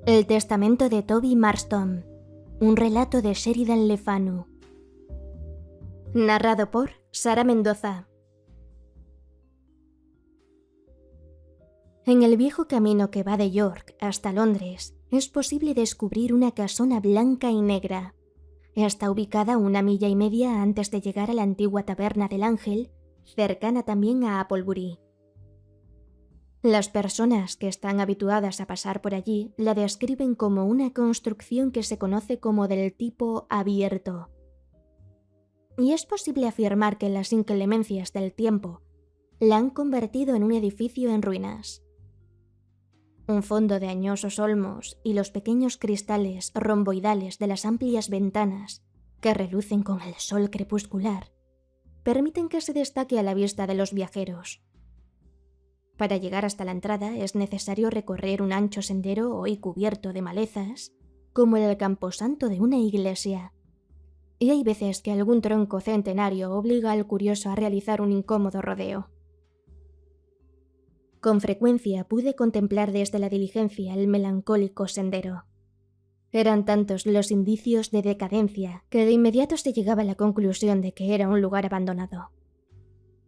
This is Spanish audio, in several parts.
El testamento de Toby Marston. Un relato de Sheridan Le Fanu. Narrado por Sara Mendoza. En el viejo camino que va de York hasta Londres, es posible descubrir una casona blanca y negra. Está ubicada 1,5 millas antes de llegar a la antigua taberna del Ángel, cercana también a Applebury. Las personas que están habituadas a pasar por allí la describen como una construcción que se conoce como del tipo abierto. Y es posible afirmar que las inclemencias del tiempo la han convertido en un edificio en ruinas. Un fondo de añosos olmos y los pequeños cristales romboidales de las amplias ventanas, que relucen con el sol crepuscular, permiten que se destaque a la vista de los viajeros. Para llegar hasta la entrada es necesario recorrer un ancho sendero hoy cubierto de malezas, como el camposanto de una iglesia. Y hay veces que algún tronco centenario obliga al curioso a realizar un incómodo rodeo. Con frecuencia pude contemplar desde la diligencia el melancólico sendero. Eran tantos los indicios de decadencia que de inmediato se llegaba a la conclusión de que era un lugar abandonado.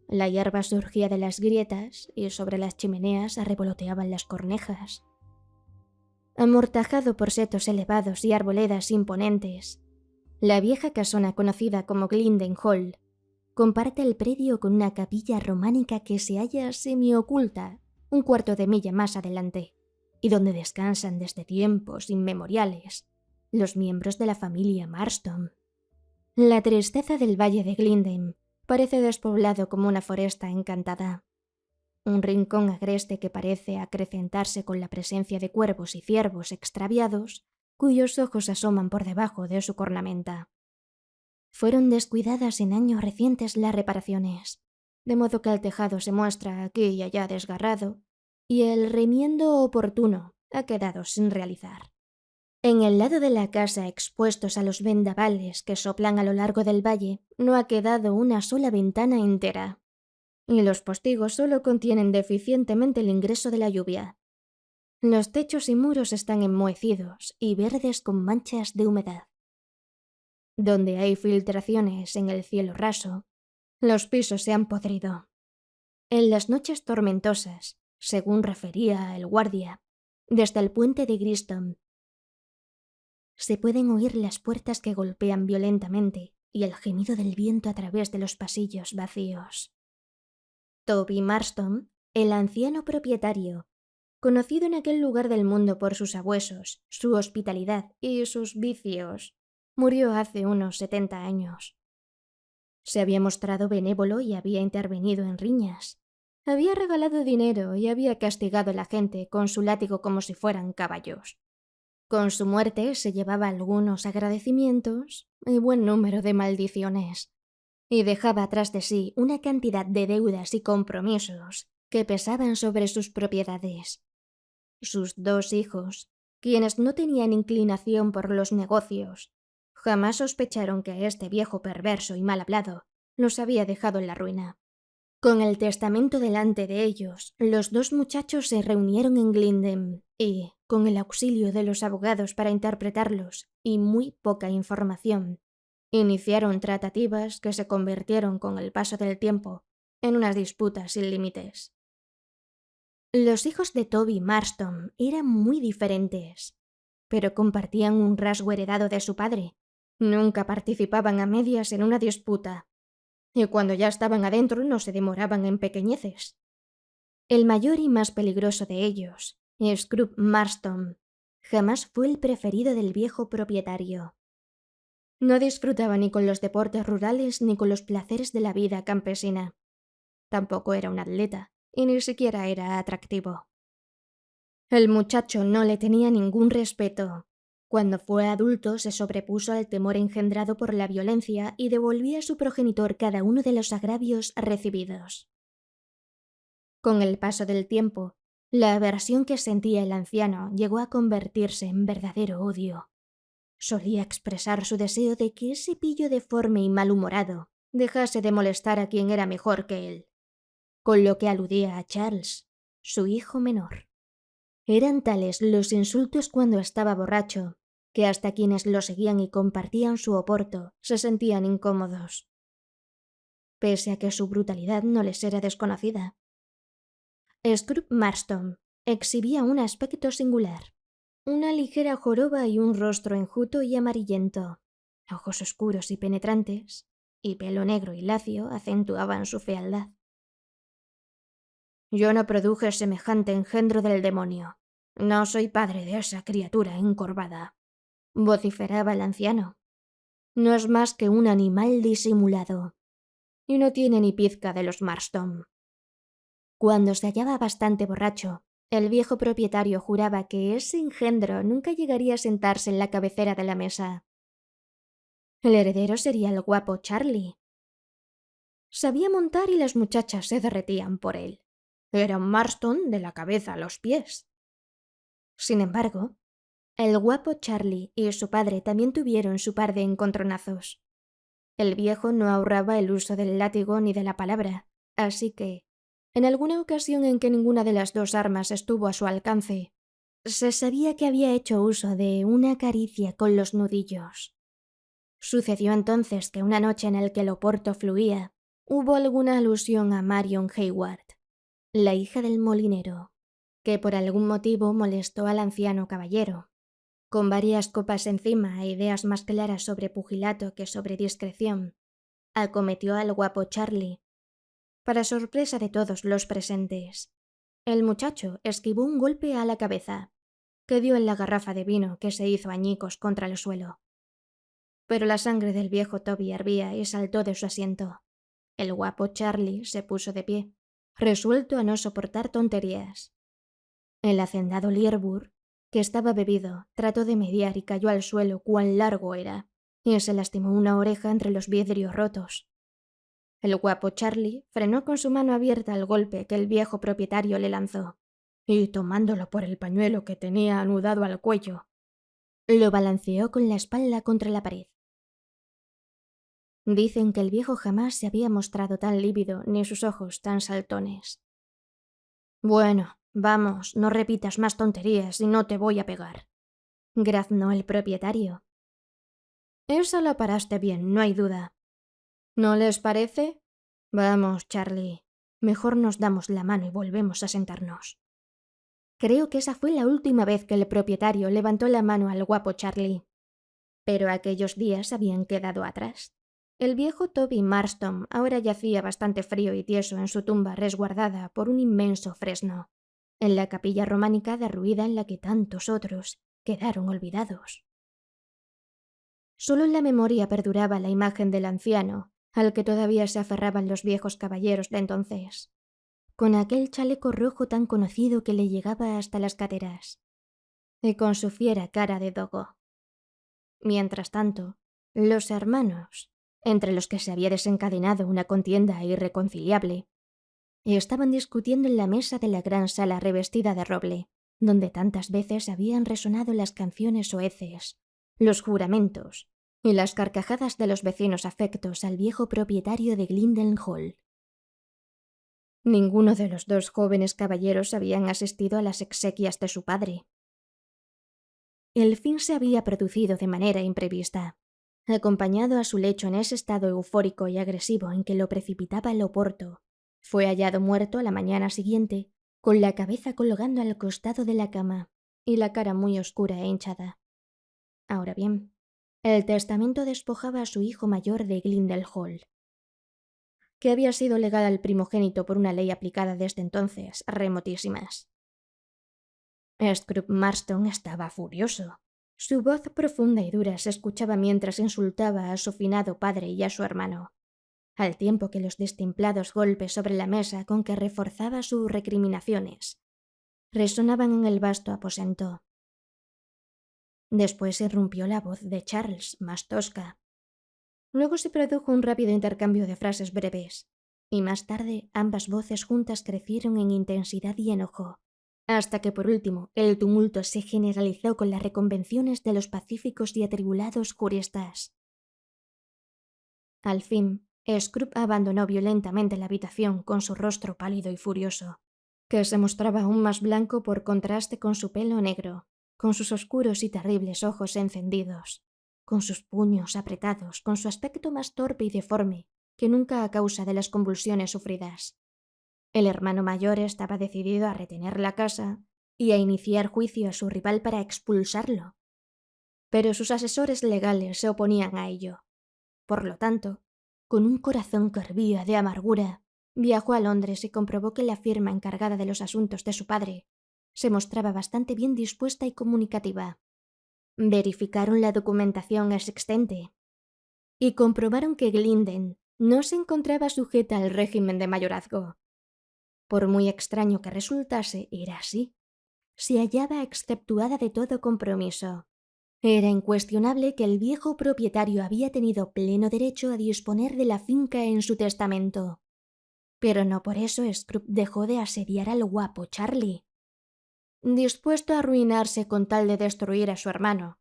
La hierba surgía de las grietas y sobre las chimeneas revoloteaban las cornejas. Amortajado por setos elevados y arboledas imponentes, la vieja casona conocida como Glinden Hall comparte el predio con una capilla románica que se halla semioculta 1/4 de milla más adelante, y donde descansan desde tiempos inmemoriales los miembros de la familia Marston. La tristeza del valle de Glinden parece despoblado como una foresta encantada. Un rincón agreste que parece acrecentarse con la presencia de cuervos y ciervos extraviados, cuyos ojos asoman por debajo de su cornamenta. Fueron descuidadas en años recientes las reparaciones, de modo que el tejado se muestra aquí y allá desgarrado, y el remiendo oportuno ha quedado sin realizar. En el lado de la casa expuestos a los vendavales que soplan a lo largo del valle no ha quedado una sola ventana entera, y los postigos solo contienen deficientemente el ingreso de la lluvia. Los techos y muros están enmohecidos y verdes con manchas de humedad. Donde hay filtraciones en el cielo raso, los pisos se han podrido. En las noches tormentosas, según refería el guardia, desde el puente de Griston, se pueden oír las puertas que golpean violentamente y el gemido del viento a través de los pasillos vacíos. Toby Marston, el anciano propietario, conocido en aquel lugar del mundo por sus abuesos, su hospitalidad y sus vicios, murió hace unos 70 años. Se había mostrado benévolo y había intervenido en riñas. Había regalado dinero y había castigado a la gente con su látigo como si fueran caballos. Con su muerte se llevaba algunos agradecimientos y buen número de maldiciones, y dejaba atrás de sí una cantidad de deudas y compromisos que pesaban sobre sus propiedades. Sus 2 hijos, quienes no tenían inclinación por los negocios, jamás sospecharon que este viejo perverso y mal hablado los había dejado en la ruina. Con el testamento delante de ellos, los 2 muchachos se reunieron en Glinden y, con el auxilio de los abogados para interpretarlos y muy poca información, iniciaron tratativas que se convirtieron con el paso del tiempo en unas disputas sin límites. Los hijos de Toby Marston eran muy diferentes, pero compartían un rasgo heredado de su padre. Nunca participaban a medias en una disputa, y cuando ya estaban adentro no se demoraban en pequeñeces. El mayor y más peligroso de ellos, Scrooge Marston, jamás fue el preferido del viejo propietario. No disfrutaba ni con los deportes rurales ni con los placeres de la vida campesina. Tampoco era un atleta, y ni siquiera era atractivo. El muchacho no le tenía ningún respeto. Cuando fue adulto se sobrepuso al temor engendrado por la violencia y devolvía a su progenitor cada uno de los agravios recibidos. Con el paso del tiempo, la aversión que sentía el anciano llegó a convertirse en verdadero odio. Solía expresar su deseo de que ese pillo deforme y malhumorado dejase de molestar a quien era mejor que él, con lo que aludía a Charles, su hijo menor. Eran tales los insultos cuando estaba borracho, que hasta quienes lo seguían y compartían su oporto se sentían incómodos, pese a que su brutalidad no les era desconocida. Scrooge Marston exhibía un aspecto singular, una ligera joroba y un rostro enjuto y amarillento, ojos oscuros y penetrantes, y pelo negro y lacio acentuaban su fealdad. Yo no produje semejante engendro del demonio. No soy padre de esa criatura encorvada, vociferaba el anciano. No es más que un animal disimulado, y no tiene ni pizca de los Marston. Cuando se hallaba bastante borracho, el viejo propietario juraba que ese engendro nunca llegaría a sentarse en la cabecera de la mesa. El heredero sería el guapo Charlie. Sabía montar y las muchachas se derretían por él. Era un Marston de la cabeza a los pies. Sin embargo, el guapo Charlie y su padre también tuvieron su par de encontronazos. El viejo no ahorraba el uso del látigo ni de la palabra, así que, en alguna ocasión en que ninguna de las dos armas estuvo a su alcance, se sabía que había hecho uso de una caricia con los nudillos. Sucedió entonces que una noche en la que el oporto fluía, hubo alguna alusión a Marion Hayward, la hija del molinero, que por algún motivo molestó al anciano caballero. Con varias copas encima e ideas más claras sobre pugilato que sobre discreción, acometió al guapo Charlie. Para sorpresa de todos los presentes, el muchacho esquivó un golpe a la cabeza, que dio en la garrafa de vino que se hizo añicos contra el suelo. Pero la sangre del viejo Toby hervía y saltó de su asiento. El guapo Charlie se puso de pie, resuelto a no soportar tonterías. El hacendado Learburr, que estaba bebido, trató de mediar y cayó al suelo cuán largo era, y se lastimó una oreja entre los vidrios rotos. El guapo Charlie frenó con su mano abierta el golpe que el viejo propietario le lanzó, y tomándolo por el pañuelo que tenía anudado al cuello, lo balanceó con la espalda contra la pared. Dicen que el viejo jamás se había mostrado tan lívido ni sus ojos tan saltones. Bueno, vamos, no repitas más tonterías y no te voy a pegar, graznó el propietario. Esa la paraste bien, no hay duda. ¿No les parece? Vamos, Charlie, mejor nos damos la mano y volvemos a sentarnos. Creo que esa fue la última vez que el propietario levantó la mano al guapo Charlie. Pero aquellos días habían quedado atrás. El viejo Toby Marston ahora yacía bastante frío y tieso en su tumba resguardada por un inmenso fresno, en la capilla románica derruida en la que tantos otros quedaron olvidados. Solo en la memoria perduraba la imagen del anciano, al que todavía se aferraban los viejos caballeros de entonces, con aquel chaleco rojo tan conocido que le llegaba hasta las caderas, y con su fiera cara de dogo. Mientras tanto, los hermanos, entre los que se había desencadenado una contienda irreconciliable, estaban discutiendo en la mesa de la gran sala revestida de roble, donde tantas veces habían resonado las canciones soeces, los juramentos y las carcajadas de los vecinos afectos al viejo propietario de Glendale Hall. Ninguno de los dos jóvenes caballeros habían asistido a las exequias de su padre. El fin se había producido de manera imprevista. Acompañado a su lecho en ese estado eufórico y agresivo en que lo precipitaba el oporto, fue hallado muerto a la mañana siguiente, con la cabeza colgando al costado de la cama y la cara muy oscura e hinchada. Ahora bien, el testamento despojaba a su hijo mayor de Glendale Hall, que había sido legada al primogénito por una ley aplicada desde entonces remotísimas. Scrooge Marston estaba furioso. Su voz profunda y dura se escuchaba mientras insultaba a su finado padre y a su hermano, al tiempo que los destemplados golpes sobre la mesa con que reforzaba sus recriminaciones resonaban en el vasto aposento. Después irrumpió la voz de Charles, más tosca. Luego se produjo un rápido intercambio de frases breves, y más tarde ambas voces juntas crecieron en intensidad y enojo, hasta que por último el tumulto se generalizó con las reconvenciones de los pacíficos y atribulados juristas. Al fin, Scrooge abandonó violentamente la habitación con su rostro pálido y furioso. que se mostraba aún más blanco por contraste con su pelo negro, con sus oscuros y terribles ojos encendidos, con sus puños apretados, con su aspecto más torpe y deforme que nunca a causa de las convulsiones sufridas. El hermano mayor estaba decidido a retener la casa y a iniciar juicio a su rival para expulsarlo. Pero sus asesores legales se oponían a ello. Por lo tanto, con un corazón que hervía de amargura, viajó a Londres y comprobó que la firma encargada de los asuntos de su padre se mostraba bastante bien dispuesta y comunicativa. Verificaron la documentación existente y comprobaron que Glinden no se encontraba sujeta al régimen de mayorazgo. Por muy extraño que resultase, era así. Se hallaba exceptuada de todo compromiso. Era incuestionable que el viejo propietario había tenido pleno derecho a disponer de la finca en su testamento. Pero no por eso Scrooge dejó de asediar al guapo Charlie. Dispuesto a arruinarse con tal de destruir a su hermano,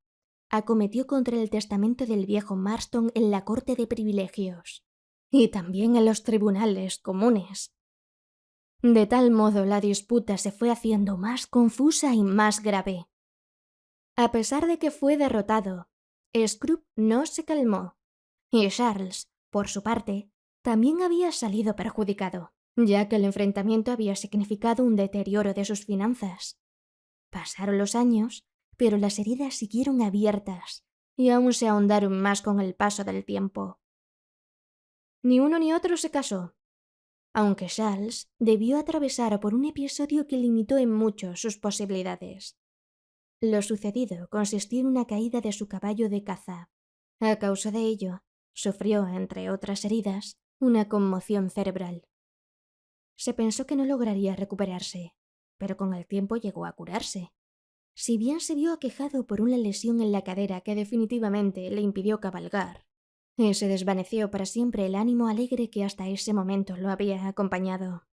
acometió contra el testamento del viejo Marston en la corte de privilegios y también en los tribunales comunes. De tal modo la disputa se fue haciendo más confusa y más grave. A pesar de que fue derrotado, Scrooge no se calmó, y Charles, por su parte, también había salido perjudicado, ya que el enfrentamiento había significado un deterioro de sus finanzas. Pasaron los años, pero las heridas siguieron abiertas y aún se ahondaron más con el paso del tiempo. Ni uno ni otro se casó, aunque Charles debió atravesar por un episodio que limitó en mucho sus posibilidades. Lo sucedido consistió en una caída de su caballo de caza. A causa de ello, sufrió, entre otras heridas, una conmoción cerebral. Se pensó que no lograría recuperarse, pero con el tiempo llegó a curarse. Si bien se vio aquejado por una lesión en la cadera que definitivamente le impidió cabalgar, y se desvaneció para siempre el ánimo alegre que hasta ese momento lo había acompañado.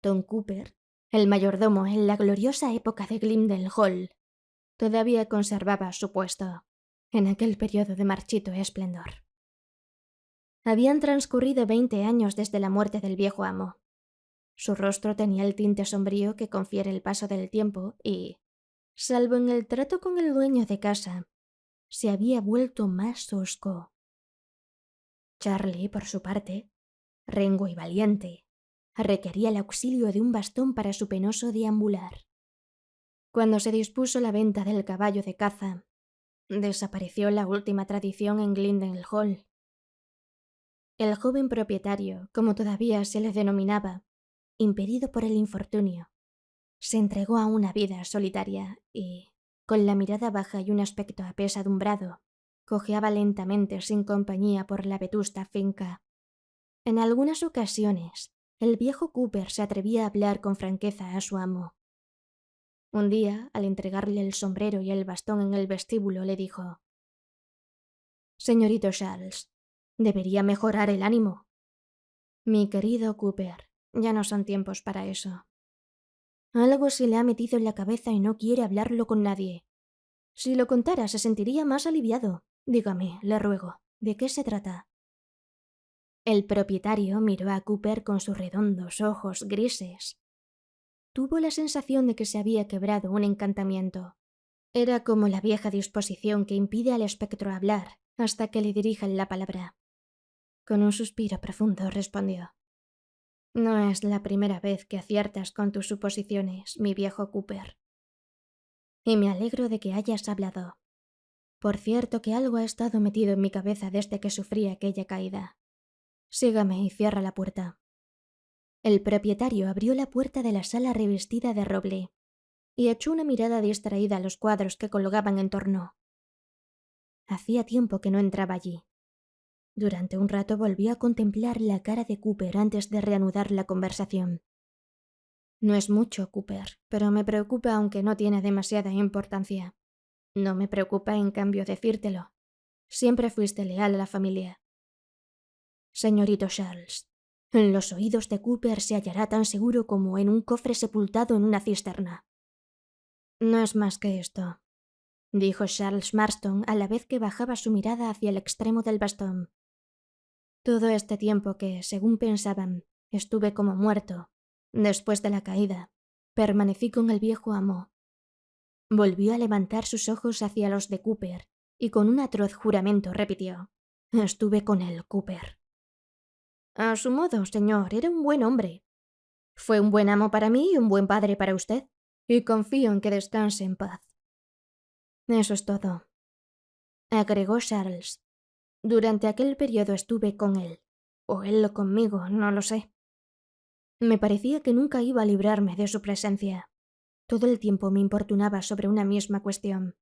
Tom Cooper, el mayordomo en la gloriosa época de Glimden Hall, todavía conservaba su puesto en aquel periodo de marchito esplendor. Habían transcurrido 20 años desde la muerte del viejo amo. Su rostro tenía el tinte sombrío que confiere el paso del tiempo y, salvo en el trato con el dueño de casa, se había vuelto más hosco. Charlie, por su parte, rengo y valiente, requería el auxilio de un bastón para su penoso deambular. Cuando se dispuso la venta del caballo de caza, desapareció la última tradición en Glimden Hall. El joven propietario, como todavía se le denominaba, impedido por el infortunio, se entregó a una vida solitaria y, con la mirada baja y un aspecto apesadumbrado, cojeaba lentamente sin compañía por la vetusta finca. En algunas ocasiones, el viejo Cooper se atrevía a hablar con franqueza a su amo. Un día, al entregarle el sombrero y el bastón en el vestíbulo, le dijo: «Señorito Charles, debería mejorar el ánimo». «Mi querido Cooper, ya no son tiempos para eso. Algo se le ha metido en la cabeza y no quiere hablarlo con nadie. Si lo contara se sentiría más aliviado. Dígame, le ruego, ¿de qué se trata?» El propietario miró a Cooper con sus redondos ojos grises. Tuvo la sensación de que se había quebrado un encantamiento. Era como la vieja disposición que impide al espectro hablar hasta que le dirijan la palabra. Con un suspiro profundo respondió: «No es la primera vez que aciertas con tus suposiciones, mi viejo Cooper. Y me alegro de que hayas hablado. Por cierto que algo ha estado metido en mi cabeza desde que sufrí aquella caída. Sígame y cierra la puerta». El propietario abrió la puerta de la sala revestida de roble y echó una mirada distraída a los cuadros que colgaban en torno. Hacía tiempo que no entraba allí. Durante un rato volvió a contemplar la cara de Cooper antes de reanudar la conversación. «No es mucho, Cooper, pero me preocupa aunque no tiene demasiada importancia. No me preocupa, en cambio, decírtelo. Siempre fuiste leal a la familia». «Señorito Charles, en los oídos de Cooper se hallará tan seguro como en un cofre sepultado en una cisterna». «No es más que esto», dijo Charles Marston a la vez que bajaba su mirada hacia el extremo del bastón. «Todo este tiempo que, según pensaban, estuve como muerto, Después de la caída, permanecí con el viejo amo. Volvió a levantar sus ojos hacia los de Cooper y con un atroz juramento repitió: «Estuve con él, Cooper». A su modo, señor, era un buen hombre. Fue un buen amo para mí y un buen padre para usted, y confío en que descanse en paz. Eso es todo, agregó Charles. Durante aquel periodo estuve con él, o él conmigo, no lo sé. Me parecía que nunca iba a librarme de su presencia. Todo el tiempo me importunaba sobre una misma cuestión.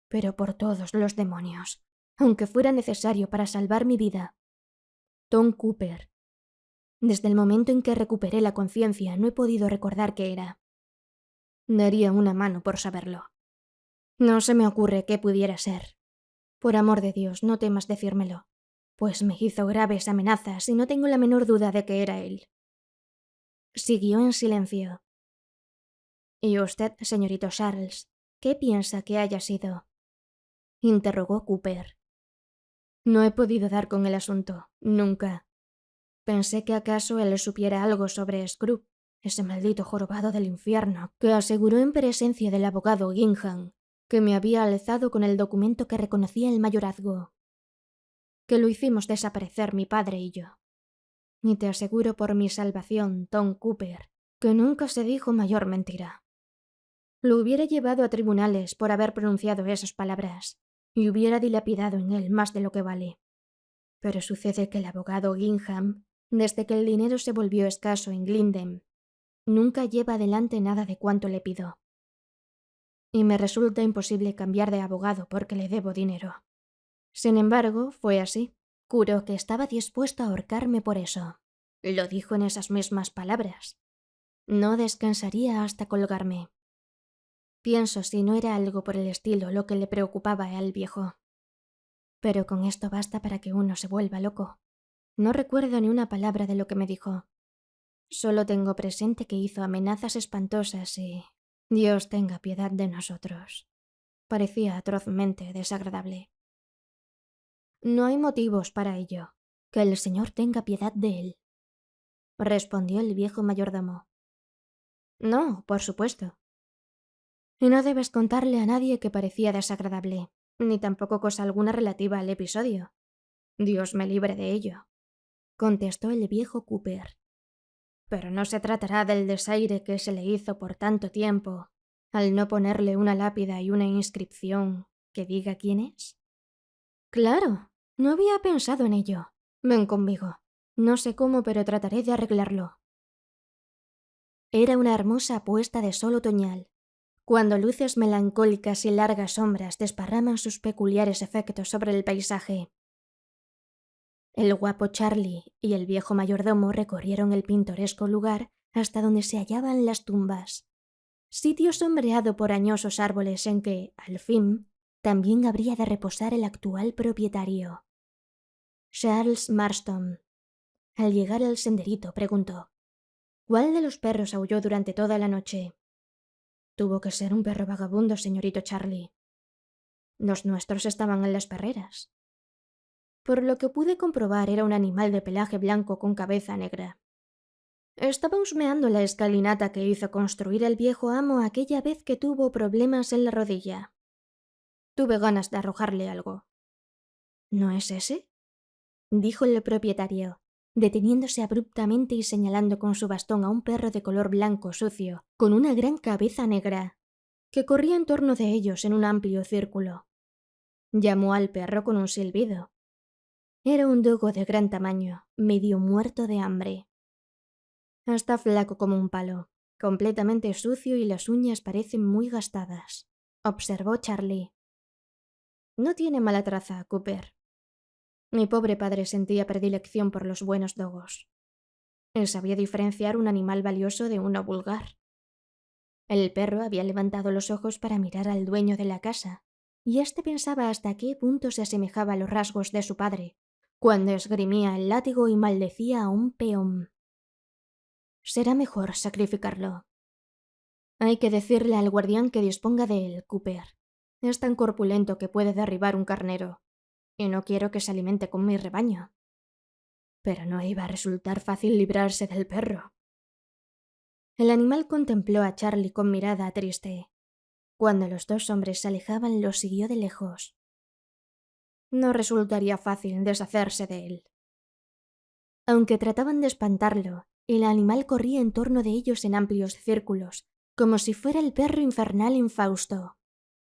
Pero por todos los demonios, aunque fuera necesario para salvar mi vida. Tom Cooper. Desde el momento en que recuperé la conciencia no he podido recordar qué era. Daría una mano por saberlo. No se me ocurre qué pudiera ser. Por amor de Dios, no temas decírmelo, pues me hizo graves amenazas y no tengo la menor duda de que era él. Siguió en silencio. ¿Y usted, señorito Charles, qué piensa que haya sido?, interrogó Cooper. No he podido dar con el asunto, nunca. Pensé que acaso él supiera algo sobre Scrooge, ese maldito jorobado del infierno, que aseguró en presencia del abogado Gingham que me había alzado con el documento que reconocía el mayorazgo. Que lo hicimos desaparecer mi padre y yo. Y te aseguro por mi salvación, Tom Cooper, que nunca se dijo mayor mentira. Lo hubiera llevado a tribunales por haber pronunciado esas palabras, y hubiera dilapidado en él más de lo que vale. Pero sucede que el abogado Gingham, desde que el dinero se volvió escaso en Glendale, nunca lleva adelante nada de cuanto le pido. Y me resulta imposible cambiar de abogado porque le debo dinero. Sin embargo, fue así. Juró que estaba dispuesto a ahorcarme por eso. Lo dijo en esas mismas palabras. No descansaría hasta colgarme. Pienso si no era algo por el estilo lo que le preocupaba al viejo. Pero con esto basta para que uno se vuelva loco. No recuerdo ni una palabra de lo que me dijo. Solo tengo presente que hizo amenazas espantosas y... Dios tenga piedad de nosotros. Parecía atrozmente desagradable. No hay motivos para ello. Que el Señor tenga piedad de él, respondió el viejo mayordomo. No, por supuesto. Y no debes contarle a nadie que parecía desagradable, ni tampoco cosa alguna relativa al episodio. Dios me libre de ello, contestó el viejo Cooper. Pero no se tratará del desaire que se le hizo por tanto tiempo, al no ponerle una lápida y una inscripción que diga quién es. Claro, no había pensado en ello. Ven conmigo. No sé cómo, pero trataré de arreglarlo. Era una hermosa puesta de sol otoñal, cuando luces melancólicas y largas sombras desparraman sus peculiares efectos sobre el paisaje. El guapo Charlie y el viejo mayordomo recorrieron el pintoresco lugar hasta donde se hallaban las tumbas, sitio sombreado por añosos árboles en que, al fin, también habría de reposar el actual propietario, Charles Marston. Al llegar al senderito preguntó: ¿cuál de los perros aulló durante toda la noche? Tuvo que ser un perro vagabundo, señorito Charlie. Los nuestros estaban en las perreras. Por lo que pude comprobar, era un animal de pelaje blanco con cabeza negra. Estaba husmeando la escalinata que hizo construir el viejo amo aquella vez que tuvo problemas en la rodilla. Tuve ganas de arrojarle algo. ¿No es ese?, dijo el propietario, deteniéndose abruptamente y señalando con su bastón a un perro de color blanco sucio, con una gran cabeza negra, que corría en torno de ellos en un amplio círculo. Llamó al perro con un silbido. Era un dogo de gran tamaño, medio muerto de hambre. Está flaco como un palo, completamente sucio y las uñas parecen muy gastadas, observó Charlie. No tiene mala traza, Cooper. Mi pobre padre sentía predilección por los buenos dogos. Él sabía diferenciar un animal valioso de uno vulgar. El perro había levantado los ojos para mirar al dueño de la casa, y éste pensaba hasta qué punto se asemejaba a los rasgos de su padre, cuando esgrimía el látigo y maldecía a un peón. Será mejor sacrificarlo. Hay que decirle al guardián que disponga de él, Cooper. Es tan corpulento que puede derribar un carnero, y no quiero que se alimente con mi rebaño. Pero no iba a resultar fácil librarse del perro. El animal contempló a Charlie con mirada triste. Cuando los dos hombres se alejaban, lo siguió de lejos. No resultaría fácil deshacerse de él. Aunque trataban de espantarlo, el animal corría en torno de ellos en amplios círculos, como si fuera el perro infernal infausto.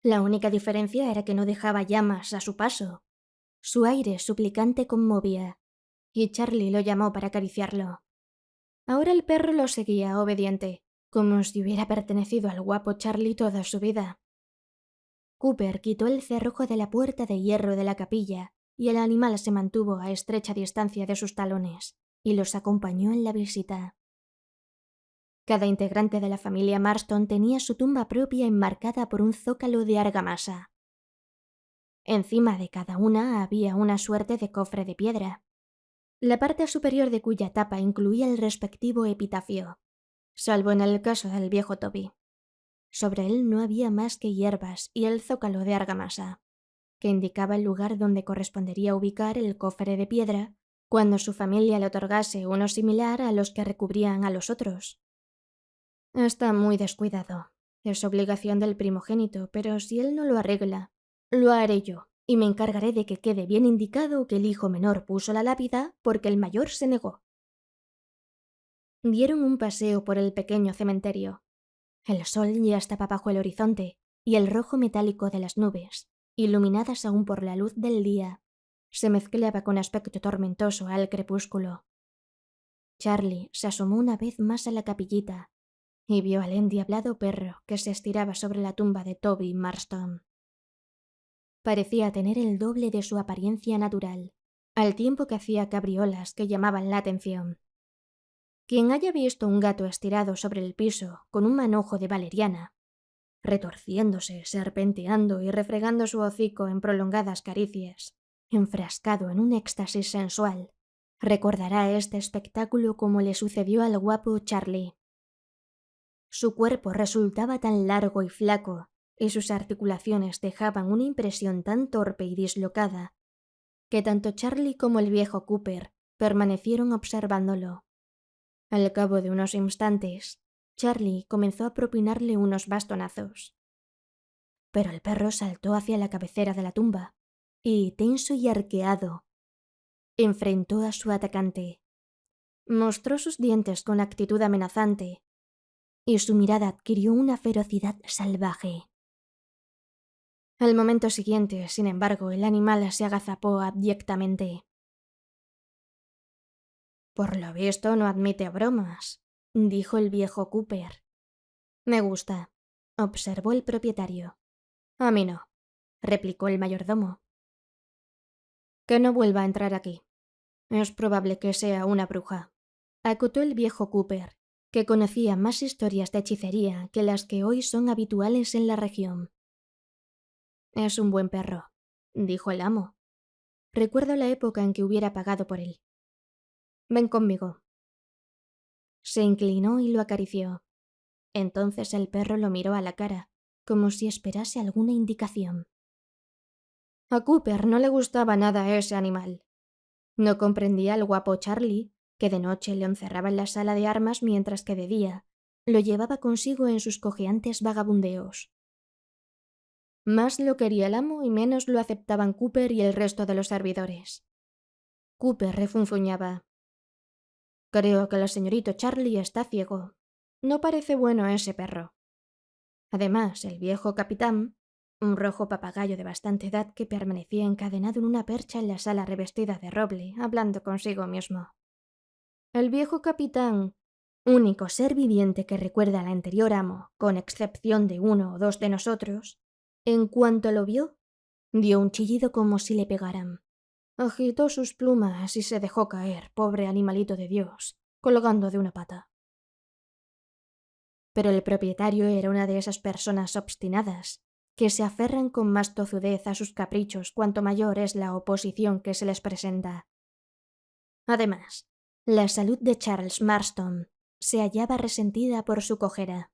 La única diferencia era que no dejaba llamas a su paso. Su aire suplicante conmovía, y Charlie lo llamó para acariciarlo. Ahora el perro lo seguía obediente, como si hubiera pertenecido al guapo Charlie toda su vida. Cooper quitó el cerrojo de la puerta de hierro de la capilla y el animal se mantuvo a estrecha distancia de sus talones y los acompañó en la visita. Cada integrante de la familia Marston tenía su tumba propia enmarcada por un zócalo de argamasa. Encima de cada una había una suerte de cofre de piedra, la parte superior de cuya tapa incluía el respectivo epitafio, salvo en el caso del viejo Toby. Sobre él no había más que hierbas y el zócalo de argamasa, que indicaba el lugar donde correspondería ubicar el cofre de piedra cuando su familia le otorgase uno similar a los que recubrían a los otros. Está muy descuidado. Es obligación del primogénito, pero si él no lo arregla, lo haré yo, y me encargaré de que quede bien indicado que el hijo menor puso la lápida porque el mayor se negó. Dieron un paseo por el pequeño cementerio. El sol ya estaba bajo el horizonte, y el rojo metálico de las nubes, iluminadas aún por la luz del día, se mezclaba con aspecto tormentoso al crepúsculo. Charlie se asomó una vez más a la capillita y vio al endiablado perro que se estiraba sobre la tumba de Toby Marston. Parecía tener el doble de su apariencia natural, al tiempo que hacía cabriolas que llamaban la atención. Quien haya visto un gato estirado sobre el piso con un manojo de valeriana, retorciéndose, serpenteando y refregando su hocico en prolongadas caricias, enfrascado en un éxtasis sensual, recordará este espectáculo como le sucedió al guapo Charlie. Su cuerpo resultaba tan largo y flaco, y sus articulaciones dejaban una impresión tan torpe y dislocada, que tanto Charlie como el viejo Cooper permanecieron observándolo. Al cabo de unos instantes, Charlie comenzó a propinarle unos bastonazos. Pero el perro saltó hacia la cabecera de la tumba, y, tenso y arqueado, enfrentó a su atacante. Mostró sus dientes con actitud amenazante, y su mirada adquirió una ferocidad salvaje. Al momento siguiente, sin embargo, el animal se agazapó abyectamente. «Por lo visto no admite bromas», dijo el viejo Cooper. «Me gusta», observó el propietario. «A mí no», replicó el mayordomo. «Que no vuelva a entrar aquí. Es probable que sea una bruja», acotó el viejo Cooper, que conocía más historias de hechicería que las que hoy son habituales en la región. «Es un buen perro», dijo el amo. «Recuerdo la época en que hubiera pagado por él. Ven conmigo». Se inclinó y lo acarició. Entonces el perro lo miró a la cara, como si esperase alguna indicación. A Cooper no le gustaba nada ese animal. No comprendía al guapo Charlie, que de noche le encerraba en la sala de armas mientras que de día lo llevaba consigo en sus cojeantes vagabundeos. Más lo quería el amo y menos lo aceptaban Cooper y el resto de los servidores. Cooper refunfuñaba. «Creo que el señorito Charlie está ciego. No parece bueno ese perro». Además, el viejo capitán, un rojo papagayo de bastante edad que permanecía encadenado en una percha en la sala revestida de roble, hablando consigo mismo. El viejo capitán, único ser viviente que recuerda al anterior amo, con excepción de uno o dos de nosotros, en cuanto lo vio, dio un chillido como si le pegaran. Agitó sus plumas y se dejó caer, pobre animalito de Dios, colgando de una pata. Pero el propietario era una de esas personas obstinadas, que se aferran con más tozudez a sus caprichos cuanto mayor es la oposición que se les presenta. Además, la salud de Charles Marston se hallaba resentida por su cojera.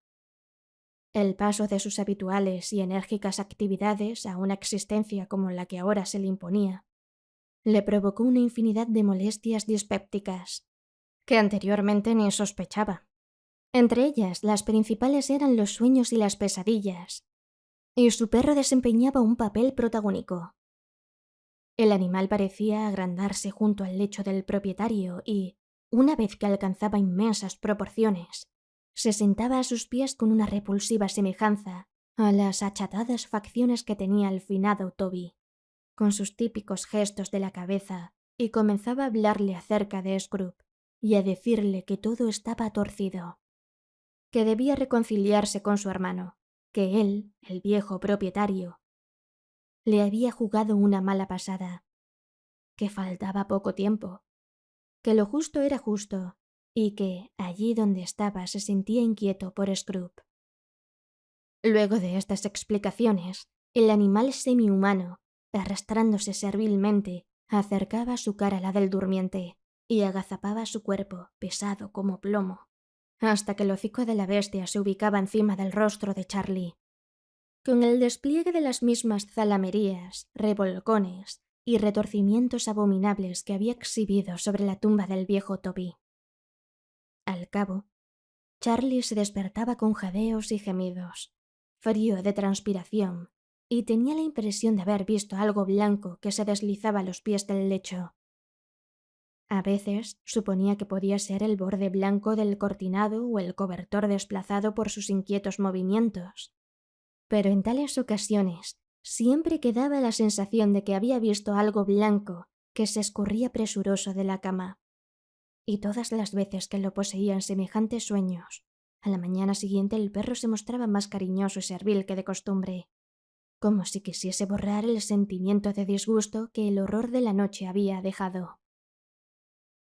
El paso de sus habituales y enérgicas actividades a una existencia como la que ahora se le imponía le provocó una infinidad de molestias dispépticas que anteriormente ni sospechaba. Entre ellas, las principales eran los sueños y las pesadillas, y su perro desempeñaba un papel protagónico. El animal parecía agrandarse junto al lecho del propietario y, una vez que alcanzaba inmensas proporciones, se sentaba a sus pies con una repulsiva semejanza a las achatadas facciones que tenía el finado Toby, con sus típicos gestos de la cabeza, y comenzaba a hablarle acerca de Scrooge y a decirle que todo estaba torcido, que debía reconciliarse con su hermano, que él, el viejo propietario, le había jugado una mala pasada, que faltaba poco tiempo, que lo justo era justo y que, allí donde estaba, se sentía inquieto por Scrooge. Luego de estas explicaciones, el animal semihumano, arrastrándose servilmente, acercaba su cara a la del durmiente y agazapaba su cuerpo, pesado como plomo, hasta que el hocico de la bestia se ubicaba encima del rostro de Charlie. Con el despliegue de las mismas zalamerías, revolcones y retorcimientos abominables que había exhibido sobre la tumba del viejo Toby. Al cabo, Charlie se despertaba con jadeos y gemidos, frío de transpiración, y tenía la impresión de haber visto algo blanco que se deslizaba a los pies del lecho. A veces suponía que podía ser el borde blanco del cortinado o el cobertor desplazado por sus inquietos movimientos, pero en tales ocasiones siempre quedaba la sensación de que había visto algo blanco que se escurría presuroso de la cama. Y todas las veces que lo poseían semejantes sueños, a la mañana siguiente el perro se mostraba más cariñoso y servil que de costumbre, como si quisiese borrar el sentimiento de disgusto que el horror de la noche había dejado.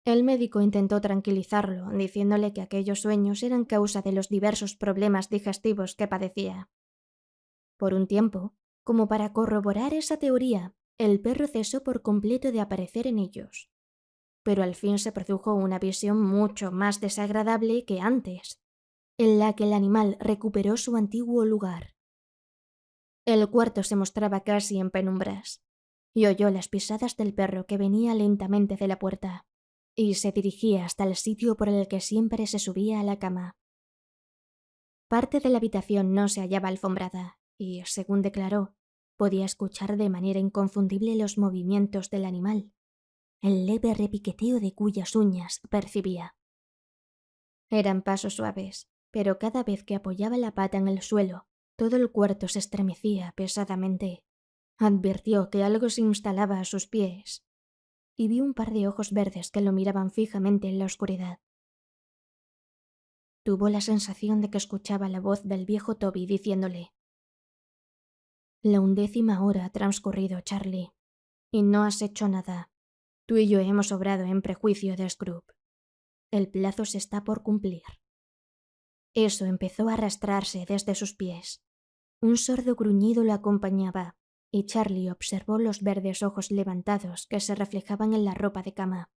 El médico intentó tranquilizarlo, diciéndole que aquellos sueños eran causa de los diversos problemas digestivos que padecía. Por un tiempo, como para corroborar esa teoría, el perro cesó por completo de aparecer en ellos. Pero al fin se produjo una visión mucho más desagradable que antes, en la que el animal recuperó su antiguo lugar. El cuarto se mostraba casi en penumbras, y oyó las pisadas del perro que venía lentamente de la puerta, y se dirigía hasta el sitio por el que siempre se subía a la cama. Parte de la habitación no se hallaba alfombrada, y, según declaró, podía escuchar de manera inconfundible los movimientos del animal, el leve repiqueteo de cuyas uñas percibía. Eran pasos suaves, pero cada vez que apoyaba la pata en el suelo, todo el cuarto se estremecía pesadamente. Advirtió que algo se instalaba a sus pies, y vio un par de ojos verdes que lo miraban fijamente en la oscuridad. Tuvo la sensación de que escuchaba la voz del viejo Toby diciéndole: «La 11ª hora ha transcurrido, Charlie, y no has hecho nada. Tú y yo hemos obrado en prejuicio de Scrooge. El plazo se está por cumplir». Eso empezó a arrastrarse desde sus pies. Un sordo gruñido lo acompañaba, y Charlie observó los verdes ojos levantados que se reflejaban en la ropa de cama,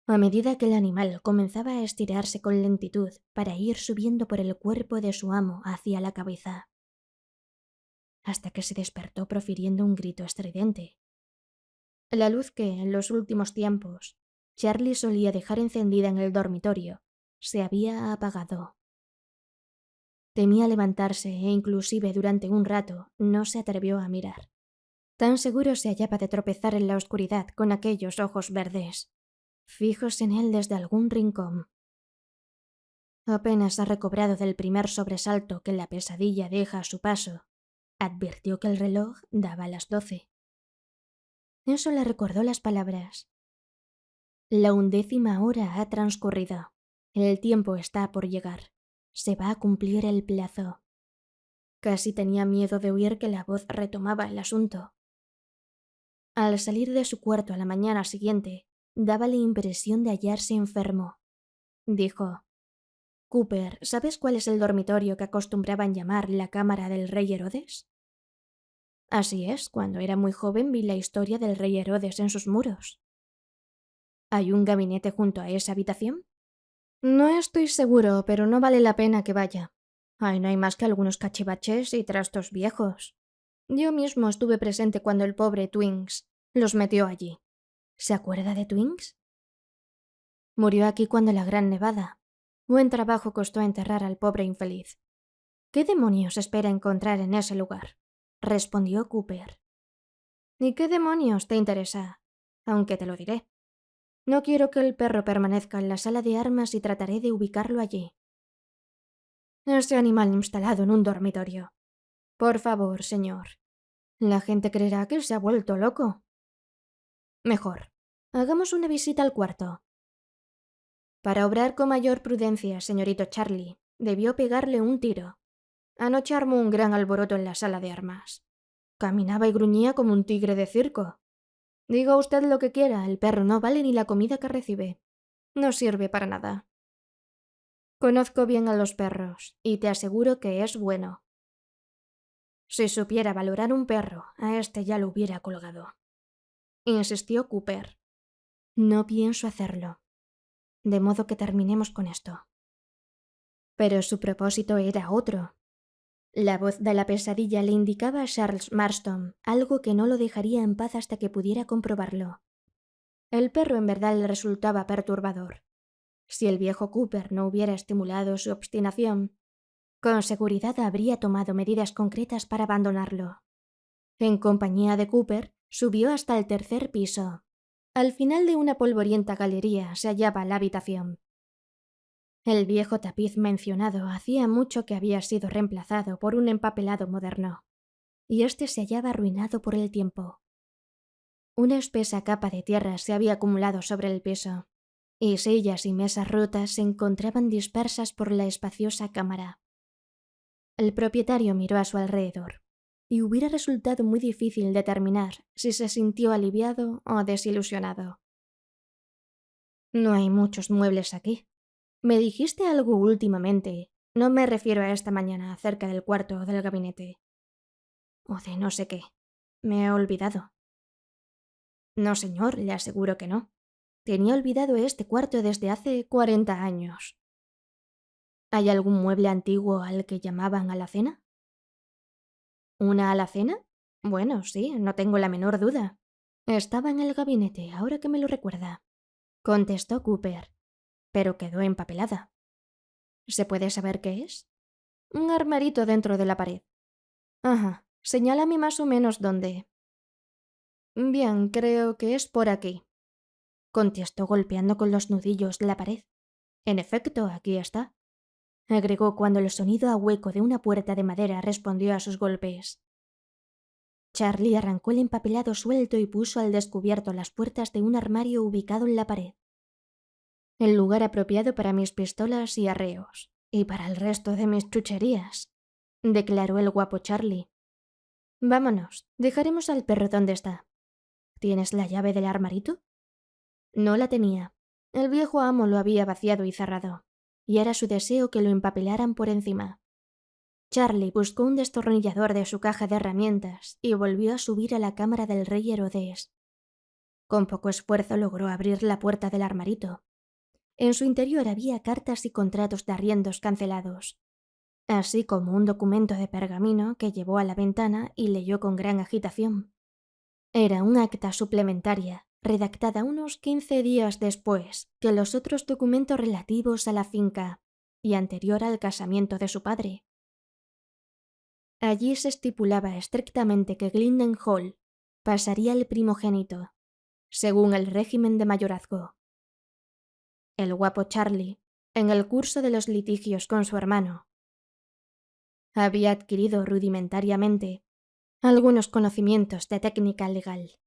a medida que el animal comenzaba a estirarse con lentitud para ir subiendo por el cuerpo de su amo hacia la cabeza, hasta que se despertó profiriendo un grito estridente. La luz que, en los últimos tiempos, Charlie solía dejar encendida en el dormitorio se había apagado. Temía levantarse e inclusive durante un rato no se atrevió a mirar. Tan seguro se hallaba de tropezar en la oscuridad con aquellos ojos verdes, fijos en él desde algún rincón. Apenas ha recobrado del primer sobresalto que la pesadilla deja a su paso, advirtió que el reloj daba las 12. Eso le recordó las palabras: «La 11ª hora ha transcurrido. El tiempo está por llegar. Se va a cumplir el plazo». Casi tenía miedo de oír que la voz retomaba el asunto. Al salir de su cuarto a la mañana siguiente, daba la impresión de hallarse enfermo. Dijo: «Cooper, ¿sabes cuál es el dormitorio que acostumbraban llamar la cámara del rey Herodes?» «Así es, cuando era muy joven vi la historia del rey Herodes en sus muros». «¿Hay un gabinete junto a esa habitación?» «No estoy seguro, pero no vale la pena que vaya. Ahí no hay más que algunos cachivaches y trastos viejos. Yo mismo estuve presente cuando el pobre Twinks los metió allí». «¿Se acuerda de Twinks?» «Murió aquí cuando la gran nevada. Buen trabajo costó enterrar al pobre infeliz. ¿Qué demonios espera encontrar en ese lugar?, respondió Cooper. ¿Y qué demonios te interesa? Aunque te lo diré. No quiero que el perro permanezca en la sala de armas y trataré de ubicarlo allí. Ese animal instalado en un dormitorio. Por favor, señor. La gente creerá que se ha vuelto loco. Mejor, hagamos una visita al cuarto. Para obrar con mayor prudencia, señorito Charlie, debió pegarle un tiro. Anoche armó un gran alboroto en la sala de armas. Caminaba y gruñía como un tigre de circo. Diga usted lo que quiera, el perro no vale ni la comida que recibe. No sirve para nada. Conozco bien a los perros, y te aseguro que es bueno. Si supiera valorar un perro, a este ya lo hubiera colgado. Insistió Cooper. No pienso hacerlo. De modo que terminemos con esto. Pero su propósito era otro. La voz de la pesadilla le indicaba a Charles Marston algo que no lo dejaría en paz hasta que pudiera comprobarlo. El perro en verdad le resultaba perturbador. Si el viejo Cooper no hubiera estimulado su obstinación, con seguridad habría tomado medidas concretas para abandonarlo. En compañía de Cooper, subió hasta el tercer piso. Al final de una polvorienta galería se hallaba la habitación. El viejo tapiz mencionado hacía mucho que había sido reemplazado por un empapelado moderno, y este se hallaba arruinado por el tiempo. Una espesa capa de tierra se había acumulado sobre el piso, y sillas y mesas rotas se encontraban dispersas por la espaciosa cámara. El propietario miró a su alrededor, y hubiera resultado muy difícil determinar si se sintió aliviado o desilusionado. No hay muchos muebles aquí. Me dijiste algo últimamente. No me refiero a esta mañana acerca del cuarto o del gabinete. O de no sé qué. Me he olvidado. No, señor, le aseguro que no. Tenía olvidado este cuarto desde hace 40 años. ¿Hay algún mueble antiguo al que llamaban alacena? ¿Una alacena? Bueno, sí, no tengo la menor duda. Estaba en el gabinete, ahora que me lo recuerda. Contestó Cooper, pero quedó empapelada. ¿Se puede saber qué es? Un armarito dentro de la pared. Ajá, señálame más o menos dónde. Bien, creo que es por aquí. Contestó golpeando con los nudillos la pared. En efecto, aquí está. Agregó cuando el sonido a hueco de una puerta de madera respondió a sus golpes. Charlie arrancó el empapelado suelto y puso al descubierto las puertas de un armario ubicado en la pared. El lugar apropiado para mis pistolas y arreos, y para el resto de mis chucherías, declaró el guapo Charlie. Vámonos, dejaremos al perro donde está. ¿Tienes la llave del armarito? No la tenía. El viejo amo lo había vaciado y cerrado, y era su deseo que lo empapelaran por encima. Charlie buscó un destornillador de su caja de herramientas y volvió a subir a la cámara del rey Herodes. Con poco esfuerzo logró abrir la puerta del armarito. En su interior había cartas y contratos de arriendos cancelados, así como un documento de pergamino que llevó a la ventana y leyó con gran agitación. Era un acta suplementaria, redactada unos 15 días después que los otros documentos relativos a la finca y anterior al casamiento de su padre. Allí se estipulaba estrictamente que Glinden Hall pasaría al primogénito, según el régimen de mayorazgo. El guapo Charlie, en el curso de los litigios con su hermano, había adquirido rudimentariamente algunos conocimientos de técnica legal,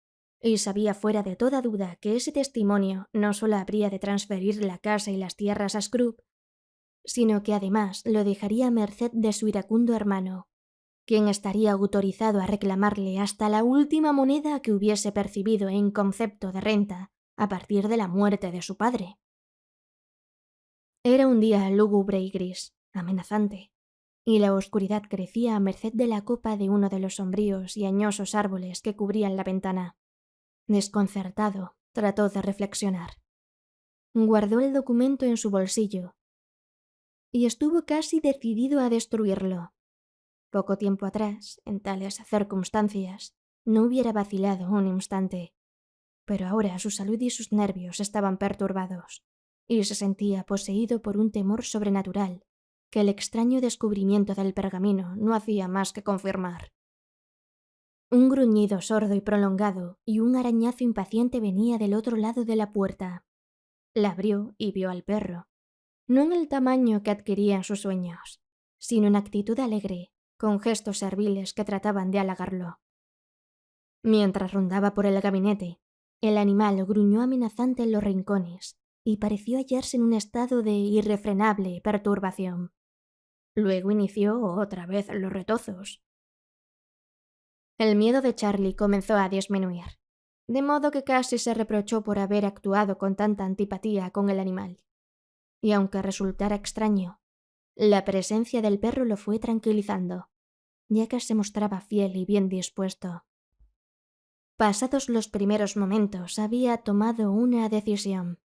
y sabía fuera de toda duda que ese testimonio no solo habría de transferir la casa y las tierras a Scrooge, sino que además lo dejaría a merced de su iracundo hermano, quien estaría autorizado a reclamarle hasta la última moneda que hubiese percibido en concepto de renta a partir de la muerte de su padre. Era un día lúgubre y gris, amenazante, y la oscuridad crecía a merced de la copa de uno de los sombríos y añosos árboles que cubrían la ventana. Desconcertado, trató de reflexionar. Guardó el documento en su bolsillo y estuvo casi decidido a destruirlo. Poco tiempo atrás, en tales circunstancias, no hubiera vacilado un instante, pero ahora su salud y sus nervios estaban perturbados, y se sentía poseído por un temor sobrenatural que el extraño descubrimiento del pergamino no hacía más que confirmar. Un gruñido sordo y prolongado y un arañazo impaciente venía del otro lado de la puerta. La abrió y vio al perro, no en el tamaño que adquiría en sus sueños, sino en actitud alegre, con gestos serviles que trataban de halagarlo. Mientras rondaba por el gabinete, el animal gruñó amenazante en los rincones y pareció hallarse en un estado de irrefrenable perturbación. Luego inició otra vez los retozos. El miedo de Charlie comenzó a disminuir, de modo que casi se reprochó por haber actuado con tanta antipatía con el animal. Y aunque resultara extraño, la presencia del perro lo fue tranquilizando, ya que se mostraba fiel y bien dispuesto. Pasados los primeros momentos, había tomado una decisión.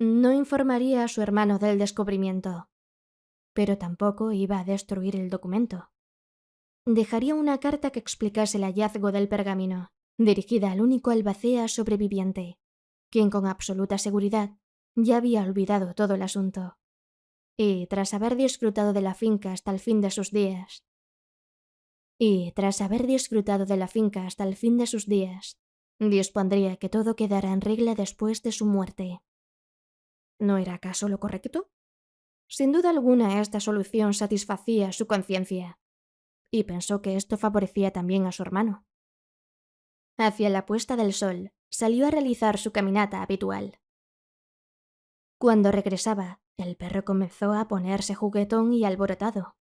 No informaría a su hermano del descubrimiento, pero tampoco iba a destruir el documento. Dejaría una carta que explicase el hallazgo del pergamino, dirigida al único albacea sobreviviente, quien con absoluta seguridad ya había olvidado todo el asunto. Y tras haber disfrutado de la finca hasta el fin de sus días, dispondría que todo quedara en regla después de su muerte. ¿No era acaso lo correcto? Sin duda alguna, esta solución satisfacía su conciencia, y pensó que esto favorecía también a su hermano. Hacia la puesta del sol, salió a realizar su caminata habitual. Cuando regresaba, el perro comenzó a ponerse juguetón y alborotado,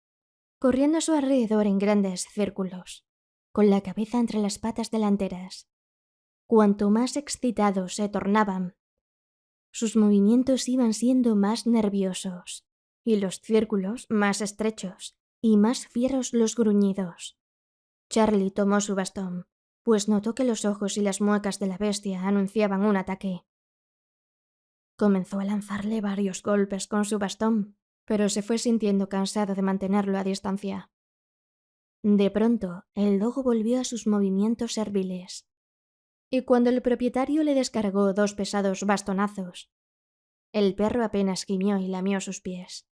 corriendo a su alrededor en grandes círculos, con la cabeza entre las patas delanteras. Cuanto más excitados se tornaban, sus movimientos iban siendo más nerviosos, y los círculos más estrechos, y más fieros los gruñidos. Charlie tomó su bastón, pues notó que los ojos y las muecas de la bestia anunciaban un ataque. Comenzó a lanzarle varios golpes con su bastón, pero se fue sintiendo cansado de mantenerlo a distancia. De pronto, el dogo volvió a sus movimientos serviles, y cuando el propietario le descargó 2 pesados bastonazos, el perro apenas gimió y lamió sus pies.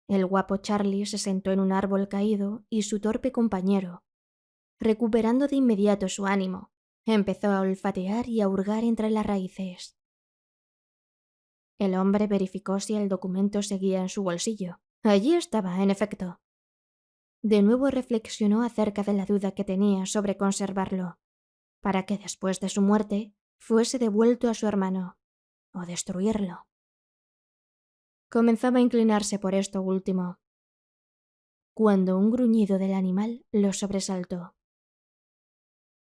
El guapo Charlie se sentó en un árbol caído y su torpe compañero, recuperando de inmediato su ánimo, empezó a olfatear y a hurgar entre las raíces. El hombre verificó si el documento seguía en su bolsillo. Allí estaba, en efecto. De nuevo reflexionó acerca de la duda que tenía sobre conservarlo, para que después de su muerte fuese devuelto a su hermano, o destruirlo. Comenzaba a inclinarse por esto último, cuando un gruñido del animal lo sobresaltó.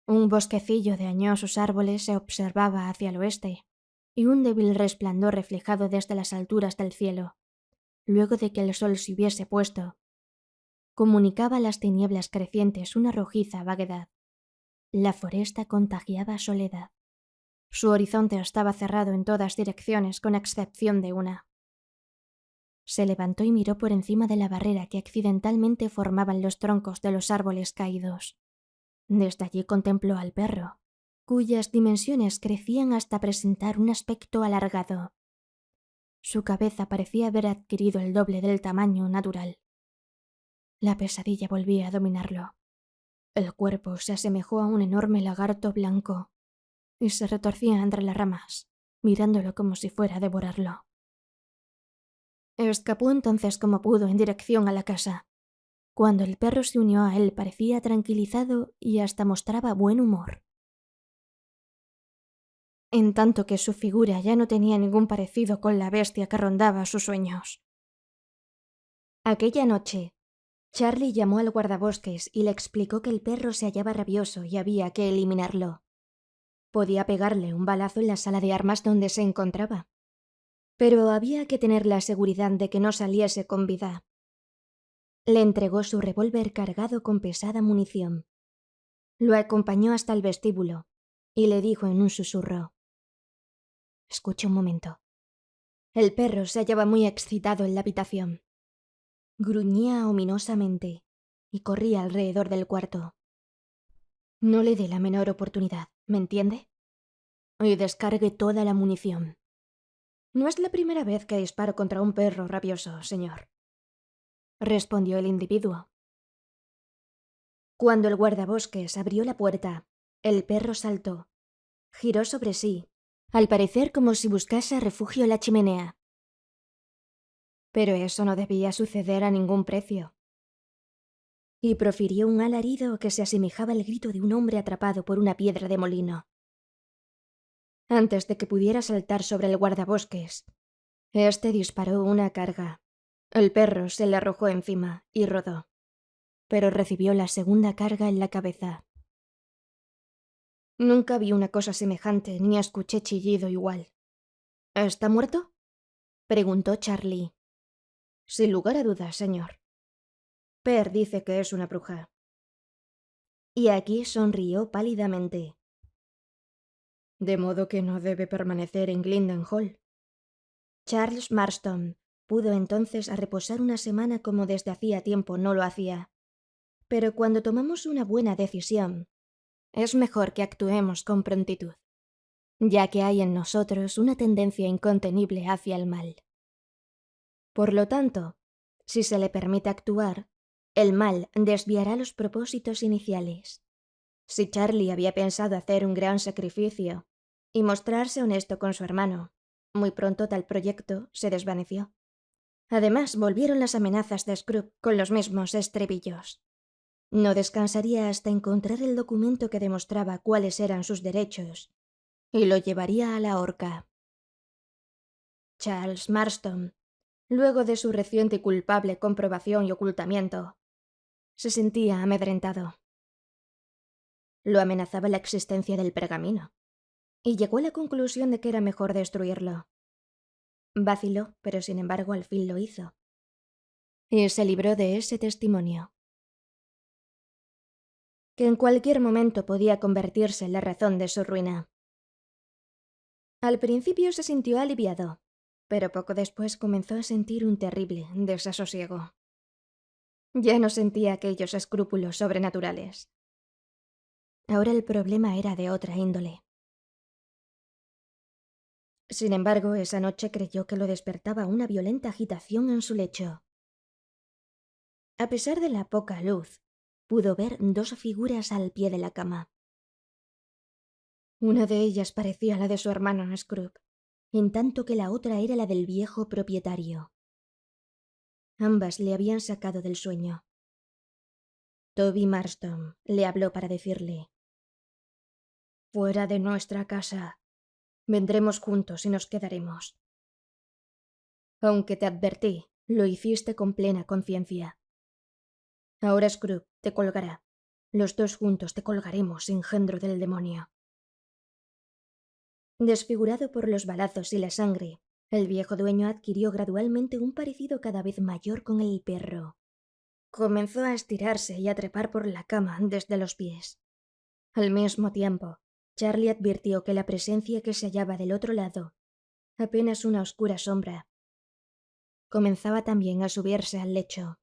Un bosquecillo de añosos árboles se observaba hacia el oeste, y un débil resplandor reflejado desde las alturas del cielo, luego de que el sol se hubiese puesto, comunicaba a las tinieblas crecientes una rojiza vaguedad. La foresta contagiaba soledad. Su horizonte estaba cerrado en todas direcciones con excepción de una. Se levantó y miró por encima de la barrera que accidentalmente formaban los troncos de los árboles caídos. Desde allí contempló al perro, cuyas dimensiones crecían hasta presentar un aspecto alargado. Su cabeza parecía haber adquirido el doble del tamaño natural. La pesadilla volvía a dominarlo. El cuerpo se asemejó a un enorme lagarto blanco y se retorcía entre las ramas, mirándolo como si fuera a devorarlo. Escapó entonces como pudo en dirección a la casa. Cuando el perro se unió a él parecía tranquilizado y hasta mostraba buen humor, en tanto que su figura ya no tenía ningún parecido con la bestia que rondaba sus sueños. Aquella noche, Charlie llamó al guardabosques y le explicó que el perro se hallaba rabioso y había que eliminarlo. Podía pegarle un balazo en la sala de armas donde se encontraba, pero había que tener la seguridad de que no saliese con vida. Le entregó su revólver cargado con pesada munición. Lo acompañó hasta el vestíbulo y le dijo en un susurro: «Escuche un momento». El perro se hallaba muy excitado en la habitación. Gruñía ominosamente y corría alrededor del cuarto. No le dé la menor oportunidad, ¿me entiende? Y descargue toda la munición. No es la primera vez que disparo contra un perro rabioso, señor, respondió el individuo. Cuando el guardabosques abrió la puerta, el perro saltó, giró sobre sí, al parecer como si buscase refugio en la chimenea. Pero eso no debía suceder a ningún precio. Y profirió un alarido que se asemejaba al grito de un hombre atrapado por una piedra de molino. Antes de que pudiera saltar sobre el guardabosques, este disparó una carga. El perro se le arrojó encima y rodó, pero recibió la segunda carga en la cabeza. Nunca vi una cosa semejante ni escuché chillido igual. ¿Está muerto?, preguntó Charlie. Sin lugar a dudas, señor. Per dice que es una bruja. Y aquí sonrió pálidamente. De modo que no debe permanecer en Glinden Hall. Charles Marston pudo entonces reposar una semana como desde hacía tiempo no lo hacía. Pero cuando tomamos una buena decisión, es mejor que actuemos con prontitud, ya que hay en nosotros una tendencia incontenible hacia el mal. Por lo tanto, si se le permite actuar, el mal desviará los propósitos iniciales. Si Charlie había pensado hacer un gran sacrificio y mostrarse honesto con su hermano, muy pronto tal proyecto se desvaneció. Además, volvieron las amenazas de Scrooge con los mismos estribillos. No descansaría hasta encontrar el documento que demostraba cuáles eran sus derechos, y lo llevaría a la horca. Charles Marston, luego de su reciente y culpable comprobación y ocultamiento, se sentía amedrentado. Lo amenazaba la existencia del pergamino, y llegó a la conclusión de que era mejor destruirlo. Vaciló, pero sin embargo al fin lo hizo, y se libró de ese testimonio, que en cualquier momento podía convertirse en la razón de su ruina. Al principio se sintió aliviado, pero poco después comenzó a sentir un terrible desasosiego. Ya no sentía aquellos escrúpulos sobrenaturales. Ahora el problema era de otra índole. Sin embargo, esa noche creyó que lo despertaba una violenta agitación en su lecho. A pesar de la poca luz, pudo ver dos figuras al pie de la cama. Una de ellas parecía la de su hermano Scrooge, en tanto que la otra era la del viejo propietario. Ambas le habían sacado del sueño. Toby Marston le habló para decirle: «Fuera de nuestra casa. Vendremos juntos y nos quedaremos. Aunque te advertí, lo hiciste con plena conciencia. Ahora Scrooge te colgará. Los dos juntos te colgaremos, engendro del demonio». Desfigurado por los balazos y la sangre, el viejo dueño adquirió gradualmente un parecido cada vez mayor con el perro. Comenzó a estirarse y a trepar por la cama desde los pies. Al mismo tiempo, Charlie advirtió que la presencia que se hallaba del otro lado, apenas una oscura sombra, comenzaba también a subirse al lecho.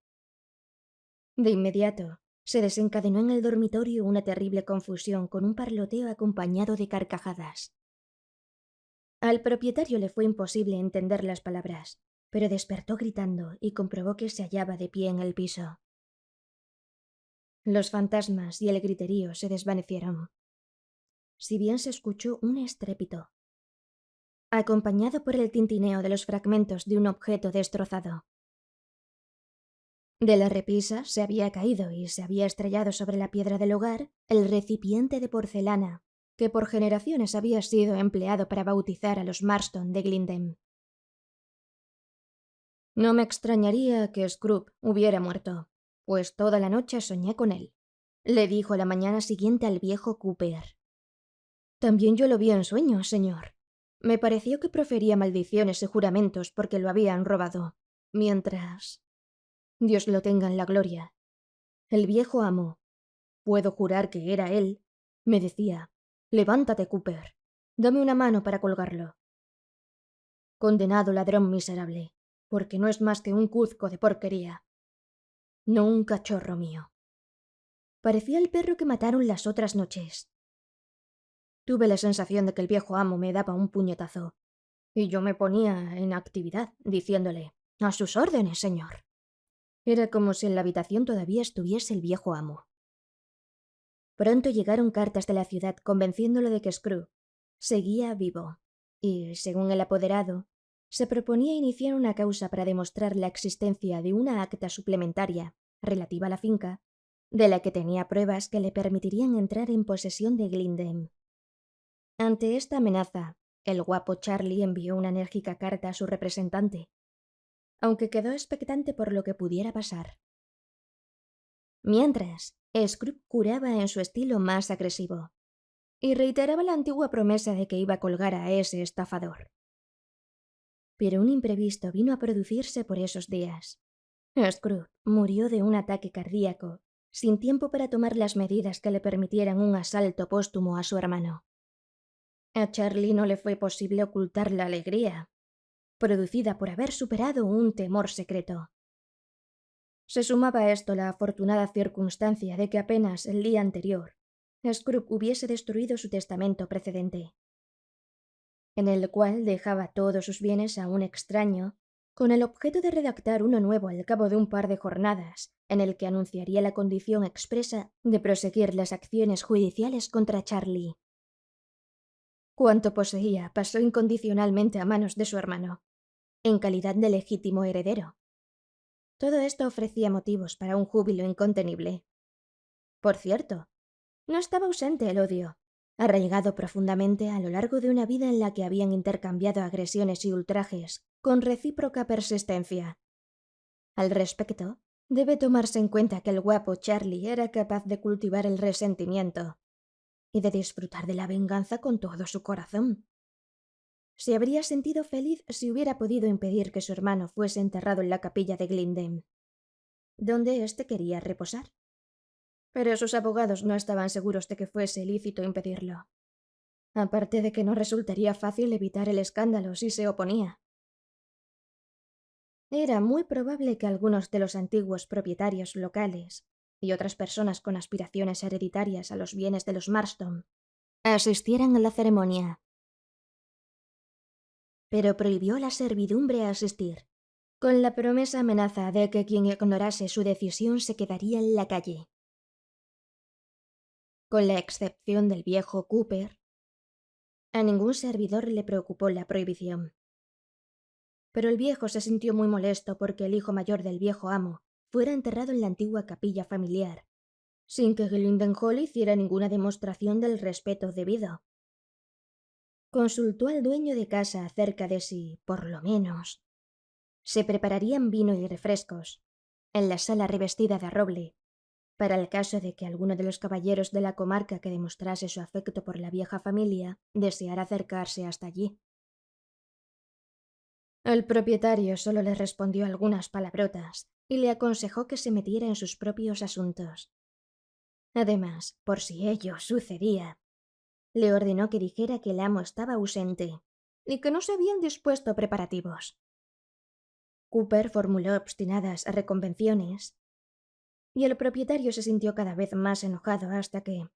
De inmediato, se desencadenó en el dormitorio una terrible confusión con un parloteo acompañado de carcajadas. Al propietario le fue imposible entender las palabras, pero despertó gritando y comprobó que se hallaba de pie en el piso. Los fantasmas y el griterío se desvanecieron, si bien se escuchó un estrépito, acompañado por el tintineo de los fragmentos de un objeto destrozado. De la repisa se había caído y se había estrellado sobre la piedra del hogar el recipiente de porcelana que por generaciones había sido empleado para bautizar a los Marston de Glinden. No me extrañaría que Scrooge hubiera muerto, pues toda la noche soñé con él, le dijo la mañana siguiente al viejo Cooper. También yo lo vi en sueños, señor. Me pareció que profería maldiciones y juramentos porque lo habían robado, mientras... Dios lo tenga en la gloria. El viejo amo, puedo jurar que era él, me decía: «Levántate, Cooper. Dame una mano para colgarlo». Condenado ladrón miserable, porque no es más que un cuzco de porquería. No un cachorro mío. Parecía el perro que mataron las otras noches. Tuve la sensación de que el viejo amo me daba un puñetazo. y yo me ponía en actividad, diciéndole: «A sus órdenes, señor». Era como si en la habitación todavía estuviese el viejo amo. Pronto llegaron cartas de la ciudad convenciéndolo de que Scrooge seguía vivo, y, según el apoderado, se proponía iniciar una causa para demostrar la existencia de una acta suplementaria relativa a la finca, de la que tenía pruebas que le permitirían entrar en posesión de Glendale. Ante esta amenaza, el guapo Charlie envió una enérgica carta a su representante, aunque quedó expectante por lo que pudiera pasar. Mientras, Scrooge curaba en su estilo más agresivo y reiteraba la antigua promesa de que iba a colgar a ese estafador. Pero un imprevisto vino a producirse por esos días. Scrooge murió de un ataque cardíaco, sin tiempo para tomar las medidas que le permitieran un asalto póstumo a su hermano. A Charlie no le fue posible ocultar la alegría, producida por haber superado un temor secreto. Se sumaba a esto la afortunada circunstancia de que apenas el día anterior, Scrooge hubiese destruido su testamento precedente, en el cual dejaba todos sus bienes a un extraño, con el objeto de redactar uno nuevo al cabo de un par de jornadas, en el que anunciaría la condición expresa de proseguir las acciones judiciales contra Charlie. Cuanto poseía pasó incondicionalmente a manos de su hermano, en calidad de legítimo heredero. Todo esto ofrecía motivos para un júbilo incontenible. Por cierto, no estaba ausente el odio, arraigado profundamente a lo largo de una vida en la que habían intercambiado agresiones y ultrajes con recíproca persistencia. Al respecto, debe tomarse en cuenta que el guapo Charlie era capaz de cultivar el resentimiento y de disfrutar de la venganza con todo su corazón. Se habría sentido feliz si hubiera podido impedir que su hermano fuese enterrado en la capilla de Glendale, donde éste quería reposar. Pero sus abogados no estaban seguros de que fuese lícito impedirlo, aparte de que no resultaría fácil evitar el escándalo si se oponía. Era muy probable que algunos de los antiguos propietarios locales y otras personas con aspiraciones hereditarias a los bienes de los Marston asistieran a la ceremonia. Pero prohibió a la servidumbre asistir, con la promesa amenaza de que quien ignorase su decisión se quedaría en la calle. Con la excepción del viejo Cooper, a ningún servidor le preocupó la prohibición. Pero el viejo se sintió muy molesto porque el hijo mayor del viejo amo fuera enterrado en la antigua capilla familiar, sin que Gyldenhall hiciera ninguna demostración del respeto debido. Consultó al dueño de casa acerca de si, por lo menos, se prepararían vino y refrescos en la sala revestida de roble, para el caso de que alguno de los caballeros de la comarca que demostrase su afecto por la vieja familia deseara acercarse hasta allí. El propietario solo le respondió algunas palabrotas y le aconsejó que se metiera en sus propios asuntos. Además, por si ello sucedía, le ordenó que dijera que el amo estaba ausente y que no se habían dispuesto preparativos. Cooper formuló obstinadas reconvenciones y el propietario se sintió cada vez más enojado hasta que,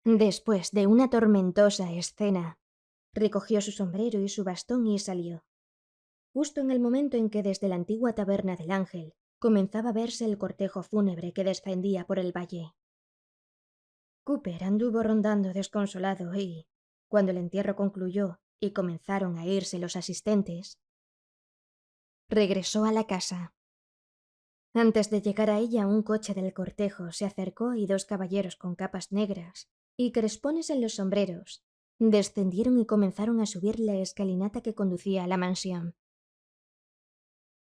después de una tormentosa escena, recogió su sombrero y su bastón y salió, justo en el momento en que desde la antigua taberna del Ángel comenzaba a verse el cortejo fúnebre que descendía por el valle. Cooper anduvo rondando desconsolado y, cuando el entierro concluyó y comenzaron a irse los asistentes, regresó a la casa. Antes de llegar a ella, un coche del cortejo se acercó y dos caballeros con capas negras y crespones en los sombreros descendieron y comenzaron a subir la escalinata que conducía a la mansión.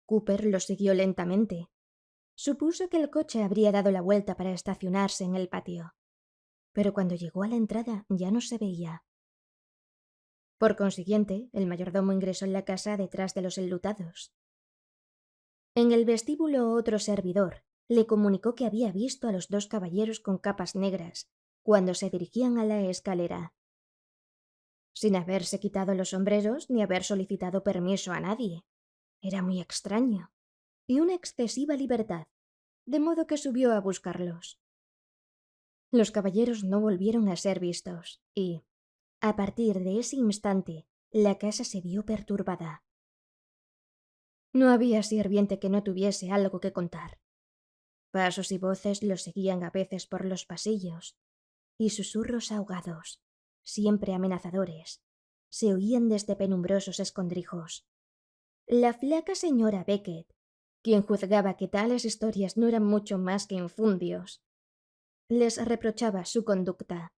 Cooper los siguió lentamente. Supuso que el coche habría dado la vuelta para estacionarse en el patio, pero cuando llegó a la entrada ya no se veía. Por consiguiente, el mayordomo ingresó en la casa detrás de los enlutados. En el vestíbulo otro servidor le comunicó que había visto a los dos caballeros con capas negras cuando se dirigían a la escalera, sin haberse quitado los sombreros ni haber solicitado permiso a nadie. Era muy extraño y una excesiva libertad, de modo que subió a buscarlos. Los caballeros no volvieron a ser vistos y, a partir de ese instante, La casa se vio perturbada. No había sirviente que no tuviese algo que contar. Pasos y voces lo seguían a veces por los pasillos, y susurros ahogados, siempre amenazadores, se oían desde penumbrosos escondrijos. La flaca señora Beckett, quien juzgaba que tales historias no eran mucho más que infundios, les reprochaba su conducta,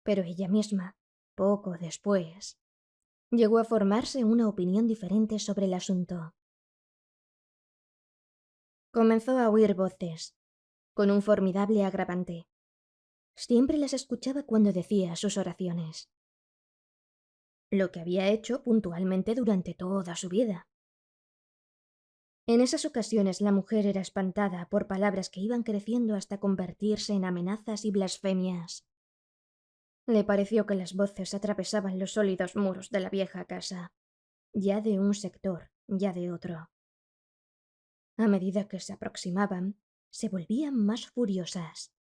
pero ella misma, poco después, llegó a formarse una opinión diferente sobre el asunto. Comenzó a oír voces, con un formidable agravante. Siempre las escuchaba cuando decía sus oraciones. Lo que había hecho puntualmente durante toda su vida. En esas ocasiones la mujer era espantada por palabras que iban creciendo hasta convertirse en amenazas y blasfemias. Le pareció que las voces atravesaban los sólidos muros de la vieja casa, ya de un sector, ya de otro. A medida que se aproximaban, se volvían más furiosas,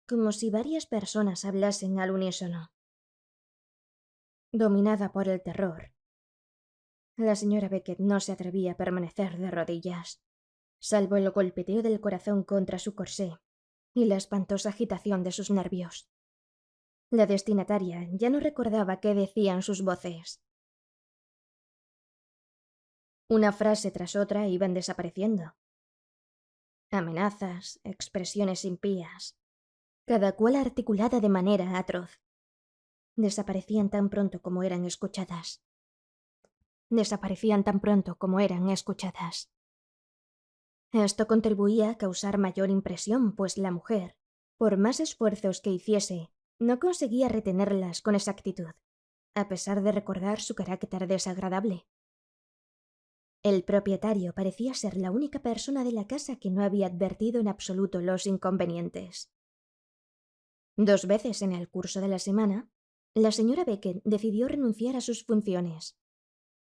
como si varias personas hablasen al unísono. Dominada por el terror, la señora Beckett no se atrevía a permanecer de rodillas, salvo el golpeteo del corazón contra su corsé y la espantosa agitación de sus nervios. La destinataria ya no recordaba qué decían sus voces. Una frase tras otra iban desapareciendo. Amenazas, expresiones impías, cada cual articulada de manera atroz. Desaparecían tan pronto como eran escuchadas. Esto contribuía a causar mayor impresión, pues la mujer, por más esfuerzos que hiciese, no conseguía retenerlas con exactitud, a pesar de recordar su carácter desagradable. El propietario parecía ser la única persona de la casa que no había advertido en absoluto los inconvenientes. 2 veces en el curso de la semana, la señora Beckett decidió renunciar a sus funciones.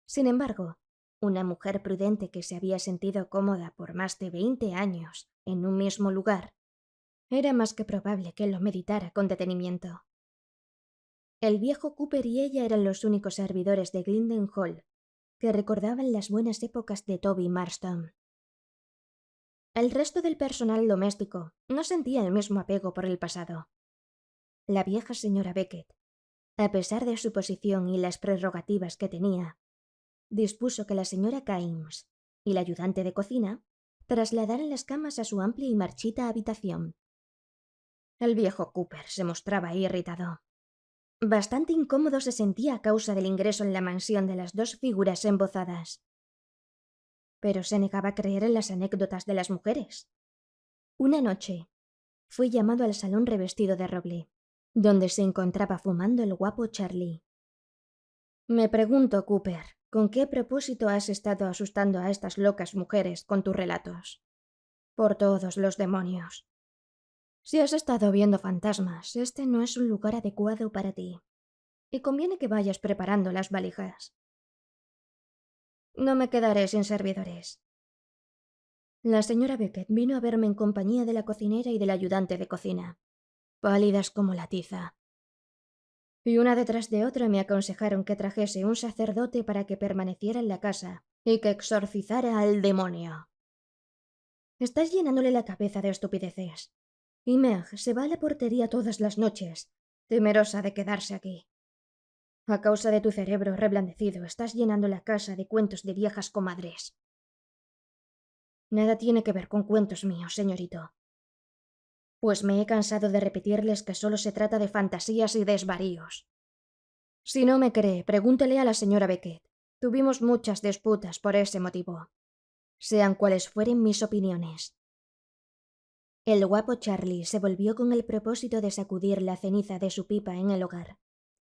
Sin embargo, una mujer prudente que se había sentido cómoda por más de 20 años en un mismo lugar, era más que probable que lo meditara con detenimiento. El viejo Cooper y ella eran los únicos servidores de Glinden Hall que recordaban las buenas épocas de Toby Marston. El resto del personal doméstico no sentía el mismo apego por el pasado. La vieja señora Beckett, a pesar de su posición y las prerrogativas que tenía, dispuso que la señora Kimes y la ayudante de cocina trasladaran las camas a su amplia y marchita habitación. El viejo Cooper se mostraba irritado. Bastante incómodo se sentía a causa del ingreso en la mansión de las 2 figuras embozadas. Pero se negaba a creer en las anécdotas de las mujeres. Una noche, fue llamado al salón revestido de roble, donde se encontraba fumando el guapo Charlie. Me pregunto, Cooper, ¿con qué propósito has estado asustando a estas locas mujeres con tus relatos? Por todos los demonios. Si has estado viendo fantasmas, este no es un lugar adecuado para ti. Y conviene que vayas preparando las valijas. No me quedaré sin servidores. La señora Beckett vino a verme en compañía de la cocinera y del ayudante de cocina, pálidas como la tiza. Y una detrás de otra me aconsejaron que trajese un sacerdote para que permaneciera en la casa y que exorcizara al demonio. Estás llenándole la cabeza de estupideces. Y Meg se va a la portería todas las noches, temerosa de quedarse aquí. A causa de tu cerebro reblandecido, estás llenando la casa de cuentos de viejas comadres. Nada tiene que ver con cuentos míos, señorito. Pues me he cansado de repetirles que solo se trata de fantasías y desvaríos. Si no me cree, pregúntele a la señora Beckett. Tuvimos muchas disputas por ese motivo. Sean cuales fueren mis opiniones. El guapo Charlie se volvió con el propósito de sacudir la ceniza de su pipa en el hogar.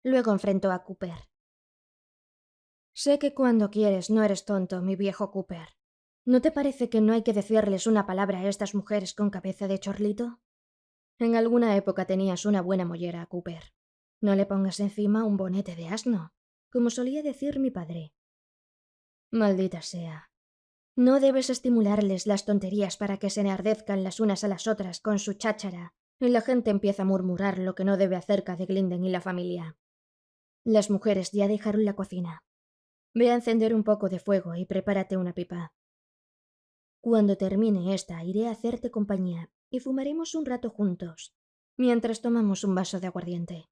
Luego enfrentó a Cooper. Sé que cuando quieres no eres tonto, mi viejo Cooper. ¿No te parece que no hay que decirles una palabra a estas mujeres con cabeza de chorlito? En alguna época tenías una buena mollera, Cooper. No le pongas encima un bonete de asno, como solía decir mi padre. Maldita sea. No debes estimularles las tonterías para que se enardezcan las unas a las otras con su cháchara y la gente empieza a murmurar lo que no debe acerca de Glinden y la familia. Las mujeres ya dejaron la cocina. Ve a encender un poco de fuego y prepárate una pipa. Cuando termine esta, iré a hacerte compañía y fumaremos un rato juntos, mientras tomamos un vaso de aguardiente.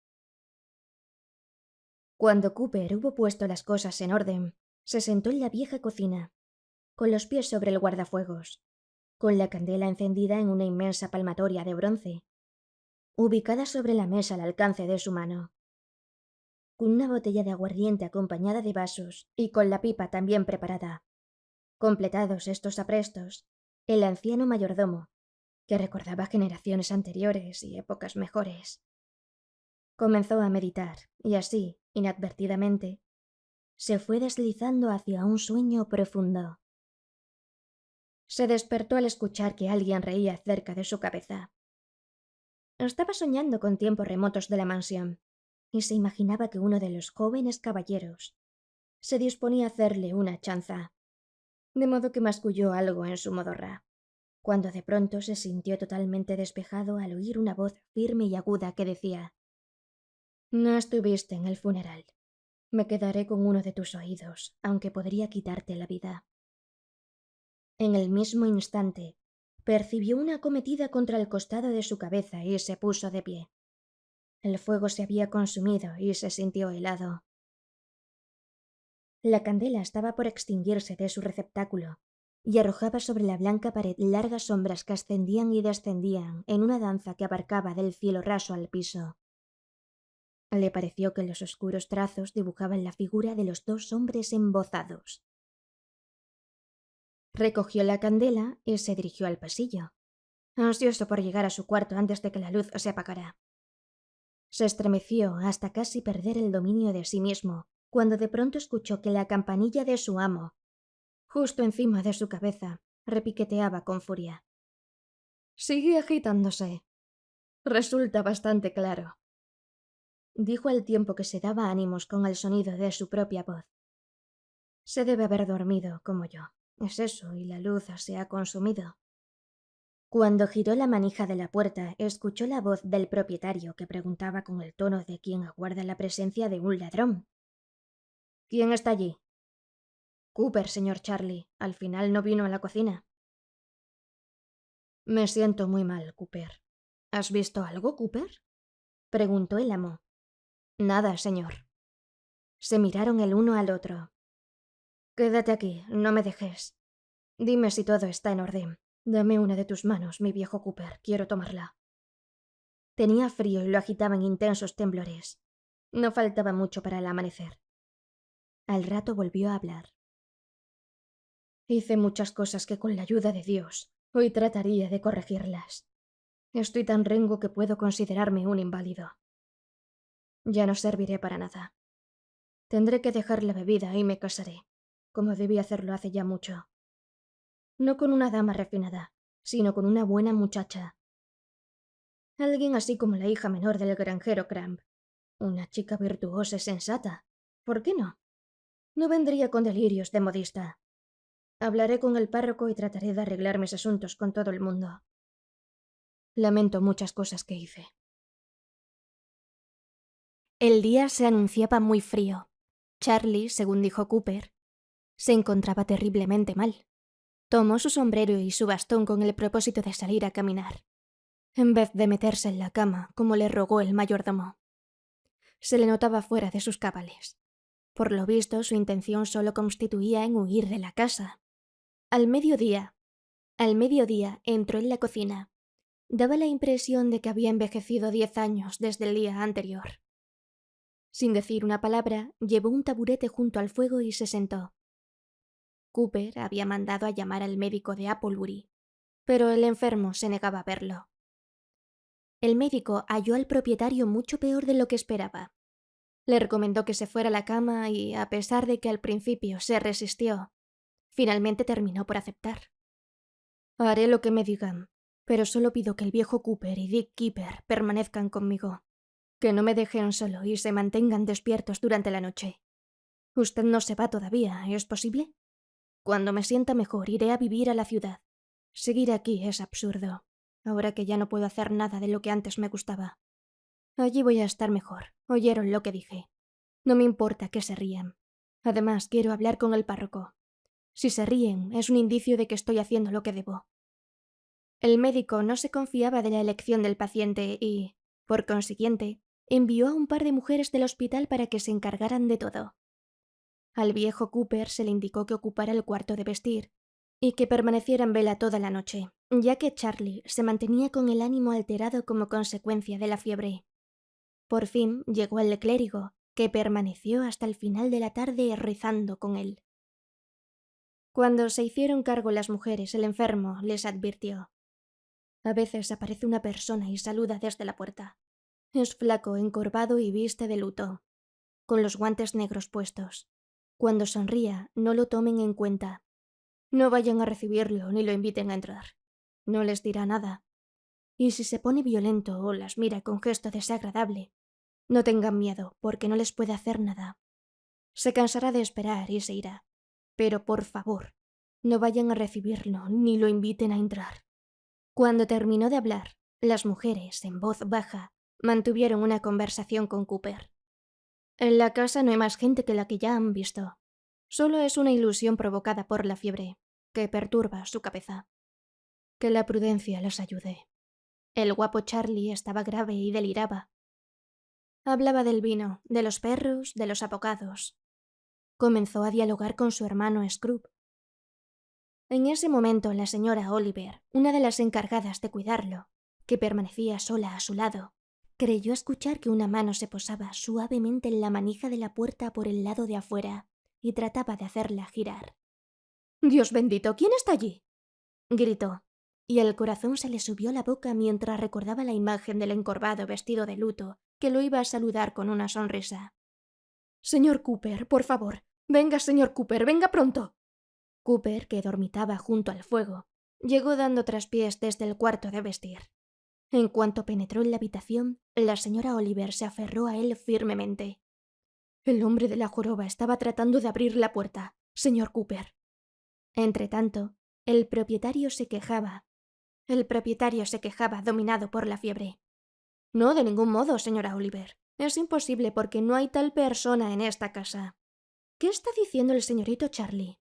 Cuando Cooper hubo puesto las cosas en orden, se sentó en la vieja cocina, con los pies sobre el guardafuegos, con la candela encendida en una inmensa palmatoria de bronce, ubicada sobre la mesa al alcance de su mano. Con una botella de aguardiente acompañada de vasos y con la pipa también preparada. Completados estos aprestos, el anciano mayordomo, que recordaba generaciones anteriores y épocas mejores, comenzó a meditar y así, inadvertidamente, se fue deslizando hacia un sueño profundo. Se despertó al escuchar que alguien reía cerca de su cabeza. Estaba soñando con tiempos remotos de la mansión, y se imaginaba que uno de los jóvenes caballeros se disponía a hacerle una chanza, de modo que masculló algo en su modorra, cuando de pronto se sintió totalmente despejado al oír una voz firme y aguda que decía: «No estuviste en el funeral. Me quedaré con uno de tus oídos, aunque podría quitarte la vida». En el mismo instante, percibió una acometida contra el costado de su cabeza y se puso de pie. El fuego se había consumido y se sintió helado. La candela estaba por extinguirse de su receptáculo y arrojaba sobre la blanca pared largas sombras que ascendían y descendían en una danza que abarcaba del cielo raso al piso. Le pareció que los oscuros trazos dibujaban la figura de los dos hombres embozados. Recogió la candela y se dirigió al pasillo, ansioso por llegar a su cuarto antes de que la luz se apagara. Se estremeció hasta casi perder el dominio de sí mismo, cuando de pronto escuchó que la campanilla de su amo, justo encima de su cabeza, repiqueteaba con furia. «Sigue agitándose. Resulta bastante claro», dijo al tiempo que se daba ánimos con el sonido de su propia voz. «Se debe haber dormido, como yo. Es eso, y la luz se ha consumido». Cuando giró la manija de la puerta, escuchó la voz del propietario que preguntaba con el tono de quien aguarda la presencia de un ladrón. «¿Quién está allí?» «Cooper, señor Charlie. Al final no vino a la cocina». «Me siento muy mal, Cooper». «¿Has visto algo, Cooper?», preguntó el amo. «Nada, señor». Se miraron el uno al otro. «Quédate aquí, no me dejes. Dime si todo está en orden. Dame una de tus manos, mi viejo Cooper. Quiero tomarla». Tenía frío y lo agitaban intensos temblores. No faltaba mucho para el amanecer. Al rato volvió a hablar. «Hice muchas cosas que con la ayuda de Dios hoy trataría de corregirlas. Estoy tan rengo que puedo considerarme un inválido. Ya no serviré para nada. Tendré que dejar la bebida y me casaré, como debí hacerlo hace ya mucho. No con una dama refinada, sino con una buena muchacha. Alguien así como la hija menor del granjero Cramp. Una chica virtuosa y sensata. ¿Por qué no? No vendría con delirios de modista. Hablaré con el párroco y trataré de arreglar mis asuntos con todo el mundo. Lamento muchas cosas que hice». El día se anunciaba muy frío. Charlie, según dijo Cooper, se encontraba terriblemente mal. Tomó su sombrero y su bastón con el propósito de salir a caminar, en vez de meterse en la cama, como le rogó el mayordomo. Se le notaba fuera de sus cabales. Por lo visto, su intención solo constituía en huir de la casa. Al mediodía entró en la cocina. Daba la impresión de que había envejecido 10 años desde el día anterior. Sin decir una palabra, llevó un taburete junto al fuego y se sentó. Cooper había mandado a llamar al médico de Applebury, pero el enfermo se negaba a verlo. El médico halló al propietario mucho peor de lo que esperaba. Le recomendó que se fuera a la cama y, a pesar de que al principio se resistió, finalmente terminó por aceptar. «Haré lo que me digan, pero solo pido que el viejo Cooper y Dick Keeper permanezcan conmigo. Que no me dejen solo y se mantengan despiertos durante la noche. Usted no se va todavía, ¿es posible? Cuando me sienta mejor iré a vivir a la ciudad. Seguir aquí es absurdo, ahora que ya no puedo hacer nada de lo que antes me gustaba. Allí voy a estar mejor. ¿Oyeron lo que dije? No me importa que se rían. Además, quiero hablar con el párroco. Si se ríen, es un indicio de que estoy haciendo lo que debo. El médico no se confiaba de la elección del paciente y, por consiguiente, envió a un par de mujeres del hospital para que se encargaran de todo. Al viejo Cooper se le indicó que ocupara el cuarto de vestir y que permaneciera en vela toda la noche, ya que Charlie se mantenía con el ánimo alterado como consecuencia de la fiebre. Por fin llegó el clérigo, que permaneció hasta el final de la tarde rezando con él. Cuando se hicieron cargo las mujeres, el enfermo les advirtió: a veces aparece una persona y saluda desde la puerta. Es flaco, encorvado y viste de luto, con los guantes negros puestos. Cuando sonría, no lo tomen en cuenta. No vayan a recibirlo ni lo inviten a entrar. No les dirá nada. Y si se pone violento o las mira con gesto desagradable, no tengan miedo, porque no les puede hacer nada. Se cansará de esperar y se irá. Pero por favor, no vayan a recibirlo ni lo inviten a entrar. Cuando terminó de hablar, las mujeres, en voz baja, mantuvieron una conversación con Cooper. En la casa no hay más gente que la que ya han visto. Solo es una ilusión provocada por la fiebre, que perturba su cabeza. Que la prudencia los ayude. El guapo Charlie estaba grave y deliraba. Hablaba del vino, de los perros, de los abogados. Comenzó a dialogar con su hermano Scrooge. En ese momento la señora Oliver, una de las encargadas de cuidarlo, que permanecía sola a su lado, creyó escuchar que una mano se posaba suavemente en la manija de la puerta por el lado de afuera y trataba de hacerla girar. «¡Dios bendito! ¿Quién está allí?», gritó, y el corazón se le subió a la boca mientras recordaba la imagen del encorvado vestido de luto que lo iba a saludar con una sonrisa. «Señor Cooper, por favor, venga, señor Cooper, venga pronto». Cooper, que dormitaba junto al fuego, llegó dando traspiés desde el cuarto de vestir. En cuanto penetró en la habitación, la señora Oliver se aferró a él firmemente. «El hombre de la joroba estaba tratando de abrir la puerta, señor Cooper». Entretanto, el propietario se quejaba, dominado por la fiebre. «No, de ningún modo, señora Oliver. Es imposible porque no hay tal persona en esta casa». «¿Qué está diciendo el señorito Charlie?».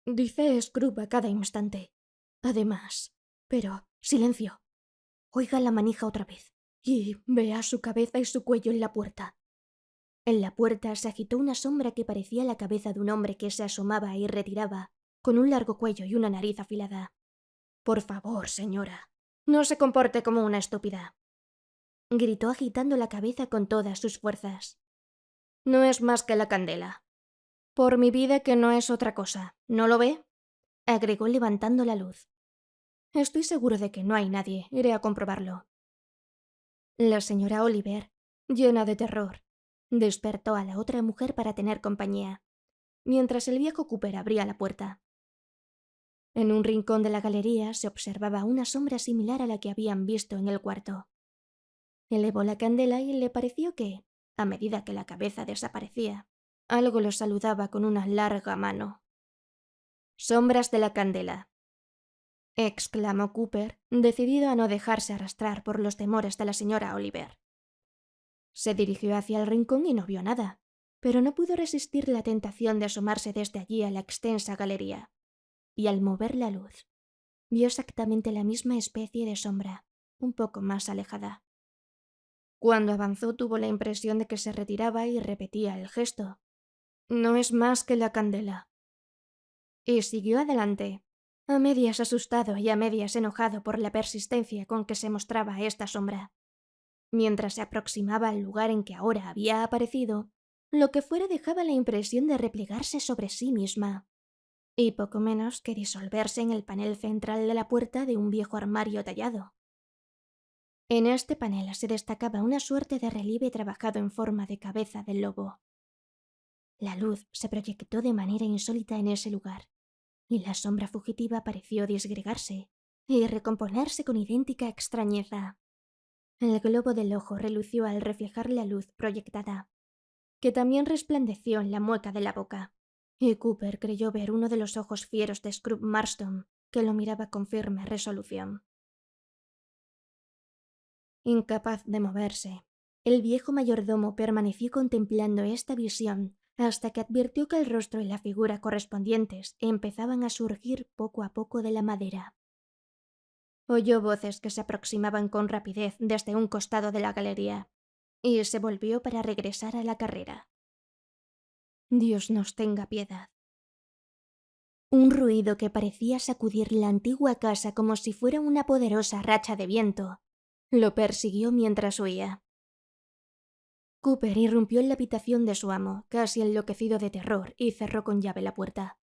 «Dice Scrooge a cada instante. Además, pero silencio. Oiga la manija otra vez y vea su cabeza y su cuello en la puerta». En la puerta se agitó una sombra que parecía la cabeza de un hombre que se asomaba y retiraba, con un largo cuello y una nariz afilada. «Por favor, señora, no se comporte como una estúpida», gritó agitando la cabeza con todas sus fuerzas. «No es más que la candela. Por mi vida que no es otra cosa, ¿no lo ve?», agregó levantando la luz. «Estoy seguro de que no hay nadie. Iré a comprobarlo». La señora Oliver, llena de terror, despertó a la otra mujer para tener compañía, mientras el viejo Cooper abría la puerta. En un rincón de la galería se observaba una sombra similar a la que habían visto en el cuarto. Elevó la candela y le pareció que, a medida que la cabeza desaparecía, algo lo saludaba con una larga mano. «Sombras de la candela», exclamó Cooper, decidido a no dejarse arrastrar por los temores de la señora Oliver. Se dirigió hacia el rincón y no vio nada, pero no pudo resistir la tentación de asomarse desde allí a la extensa galería, y al mover la luz, vio exactamente la misma especie de sombra, un poco más alejada. Cuando avanzó tuvo la impresión de que se retiraba y repetía el gesto. «No es más que la candela». Y siguió adelante, a medias asustado y a medias enojado por la persistencia con que se mostraba esta sombra. Mientras se aproximaba al lugar en que ahora había aparecido, lo que fuera dejaba la impresión de replegarse sobre sí misma, y poco menos que disolverse en el panel central de la puerta de un viejo armario tallado. En este panel se destacaba una suerte de relieve trabajado en forma de cabeza del lobo. La luz se proyectó de manera insólita en ese lugar, y la sombra fugitiva pareció disgregarse y recomponerse con idéntica extrañeza. El globo del ojo relució al reflejar la luz proyectada, que también resplandeció en la mueca de la boca, y Cooper creyó ver uno de los ojos fieros de Scrooge Marston, que lo miraba con firme resolución. Incapaz de moverse, El viejo mayordomo permaneció contemplando esta visión hasta que advirtió que el rostro y la figura correspondientes empezaban a surgir poco a poco de la madera. Oyó voces que se aproximaban con rapidez desde un costado de la galería, y se volvió para regresar a la carrera. Dios nos tenga piedad. Un ruido que parecía sacudir la antigua casa como si fuera una poderosa racha de viento lo persiguió mientras huía. Cooper irrumpió en la habitación de su amo, casi enloquecido de terror, y cerró con llave la puerta.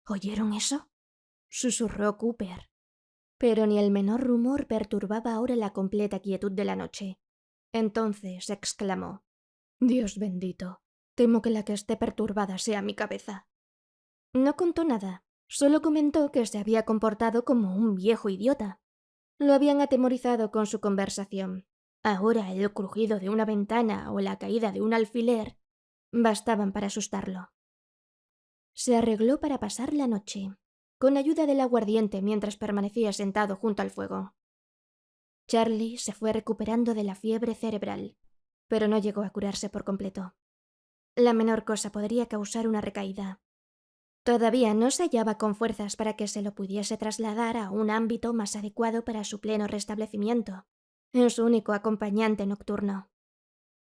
¿Oyeron eso?, susurró Cooper. Pero ni el menor rumor perturbaba ahora la completa quietud de la noche. Entonces exclamó: «Dios bendito, temo que la que esté perturbada sea mi cabeza». No contó nada, solo comentó que se había comportado como un viejo idiota. Lo habían atemorizado con su conversación. Ahora el crujido de una ventana o la caída de un alfiler bastaban para asustarlo. Se arregló para pasar la noche, con ayuda del aguardiente mientras permanecía sentado junto al fuego. Charlie se fue recuperando de la fiebre cerebral, pero no llegó a curarse por completo. La menor cosa podría causar una recaída. Todavía no se hallaba con fuerzas para que se lo pudiese trasladar a un ámbito más adecuado para su pleno restablecimiento, en su único acompañante nocturno.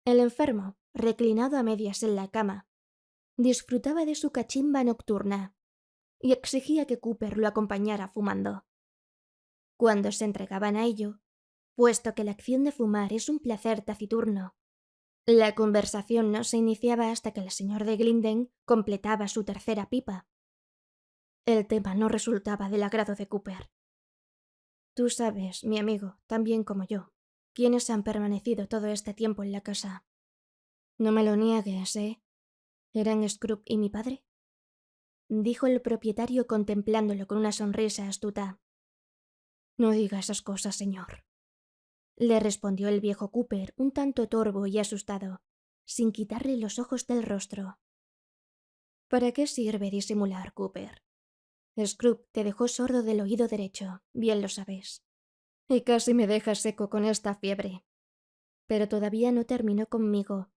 El enfermo, reclinado a medias en la cama, disfrutaba de su cachimba nocturna y exigía que Cooper lo acompañara fumando. Cuando se entregaban a ello, puesto que la acción de fumar es un placer taciturno, la conversación no se iniciaba hasta que el señor de Glinden completaba su tercera pipa. El tema no resultaba del agrado de Cooper. Tú sabes, mi amigo, tan bien como yo, quiénes han permanecido todo este tiempo en la casa. No me lo niegues, ¿eh? ¿Eran Scrooge y mi padre?, dijo el propietario contemplándolo con una sonrisa astuta. No diga esas cosas, señor, le respondió el viejo Cooper, un tanto torvo y asustado, sin quitarle los ojos del rostro. ¿Para qué sirve disimular, Cooper? Scrooge te dejó sordo del oído derecho, bien lo sabes. Y casi me deja seco con esta fiebre. Pero todavía no terminó conmigo.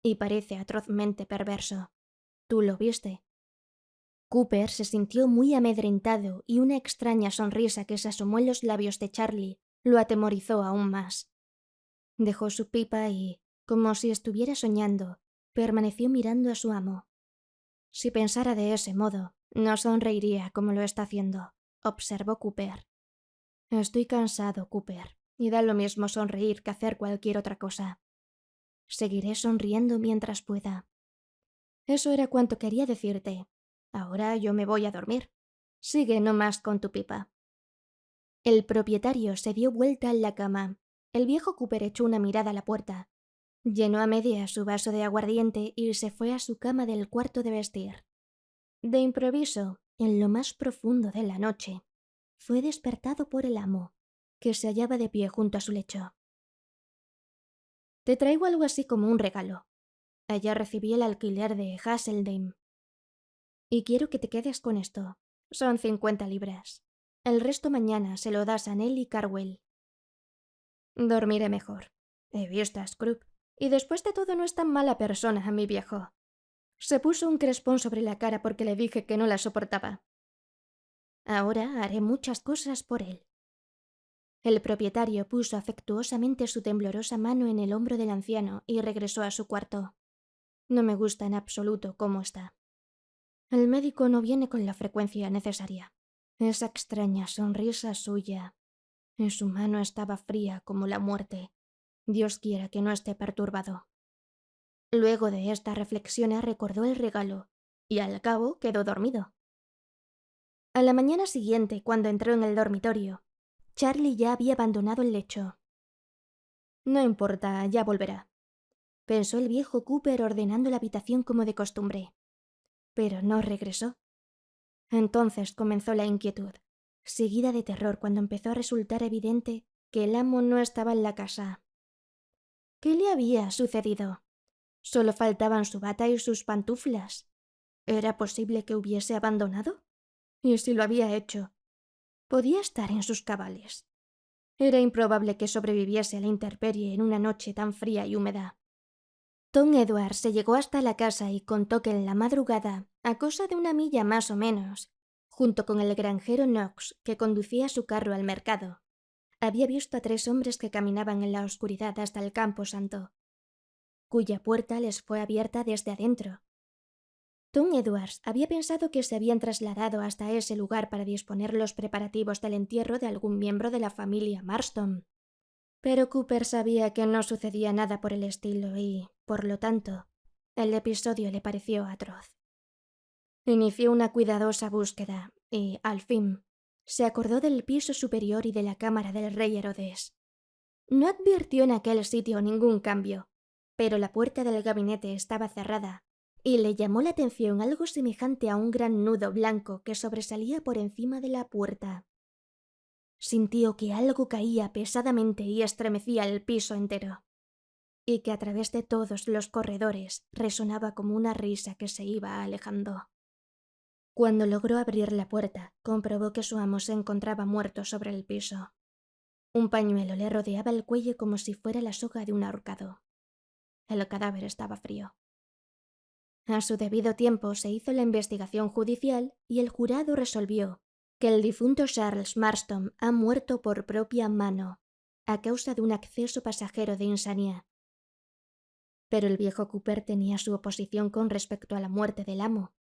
Y parece atrozmente perverso. ¿Tú lo viste? Cooper se sintió muy amedrentado y una extraña sonrisa que se asomó en los labios de Charlie lo atemorizó aún más. Dejó su pipa y, como si estuviera soñando, permaneció mirando a su amo. Si pensara de ese modo, no sonreiría como lo está haciendo, observó Cooper. Estoy cansado, Cooper, y da lo mismo sonreír que hacer cualquier otra cosa. Seguiré sonriendo mientras pueda. Eso era cuanto quería decirte. Ahora yo me voy a dormir. Sigue nomás con tu pipa. El propietario se dio vuelta en la cama. El viejo Cooper echó una mirada a la puerta. Llenó a medias su vaso de aguardiente y se fue a su cama del cuarto de vestir. De improviso, en lo más profundo de la noche, fue despertado por el amo, que se hallaba de pie junto a su lecho. Te traigo algo así como un regalo. Allá recibí el alquiler de Hazeldene. Y quiero que te quedes con esto. Son 50 libras. El resto mañana se lo das a Nell y Carwell. Dormiré mejor. He visto a Scrooge, y después de todo no es tan mala persona, mi viejo. Se puso un crespón sobre la cara porque le dije que no la soportaba. Ahora haré muchas cosas por él. El propietario puso afectuosamente su temblorosa mano en el hombro del anciano y regresó a su cuarto. No me gusta en absoluto cómo está. El médico no viene con la frecuencia necesaria. Esa extraña sonrisa suya. En su mano estaba fría como la muerte. Dios quiera que no esté perturbado. Luego de estas reflexiones recordó el regalo y al cabo quedó dormido. A la mañana siguiente, cuando entró en el dormitorio, Charlie ya había abandonado el lecho. No importa, ya volverá, pensó el viejo Cooper ordenando la habitación como de costumbre. Pero no regresó. Entonces comenzó la inquietud, seguida de terror cuando empezó a resultar evidente que el amo no estaba en la casa. ¿Qué le había sucedido? Solo faltaban su bata y sus pantuflas. ¿Era posible que hubiese abandonado? Y si lo había hecho, ¿podía estar en sus cabales? Era improbable que sobreviviese a la intemperie en una noche tan fría y húmeda. Tom Edwards se llegó hasta la casa y contó que en la madrugada, a cosa de 1 milla más o menos, junto con el granjero Knox, que conducía su carro al mercado, había visto a 3 hombres que caminaban en la oscuridad hasta el campo santo, cuya puerta les fue abierta desde adentro. Tom Edwards había pensado que se habían trasladado hasta ese lugar para disponer los preparativos del entierro de algún miembro de la familia Marston. Pero Cooper sabía que no sucedía nada por el estilo y, por lo tanto, el episodio le pareció atroz. Inició una cuidadosa búsqueda y, al fin, se acordó del piso superior y de la cámara del rey Herodes. No advirtió en aquel sitio ningún cambio, pero la puerta del gabinete estaba cerrada y le llamó la atención algo semejante a un gran nudo blanco que sobresalía por encima de la puerta. Sintió que algo caía pesadamente y estremecía el piso entero, y que a través de todos los corredores resonaba como una risa que se iba alejando. Cuando logró abrir la puerta, comprobó que su amo se encontraba muerto sobre el piso. Un pañuelo le rodeaba el cuello como si fuera la soga de un ahorcado. El cadáver estaba frío. A su debido tiempo se hizo la investigación judicial y el jurado resolvió que el difunto Charles Marston ha muerto por propia mano, a causa de un acceso pasajero de insania. Pero el viejo Cooper tenía su oposición con respecto a la muerte del amo,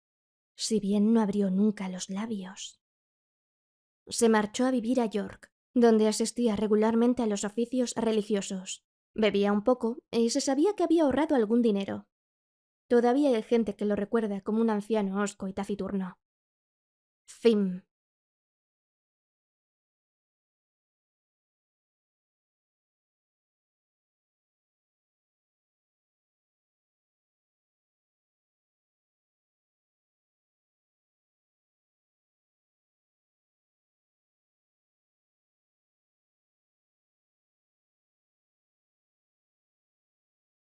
si bien no abrió nunca los labios. Se marchó a vivir a York, donde asistía regularmente a los oficios religiosos. Bebía un poco y se sabía que había ahorrado algún dinero. Todavía hay gente que lo recuerda como un anciano hosco y taciturno. Fin.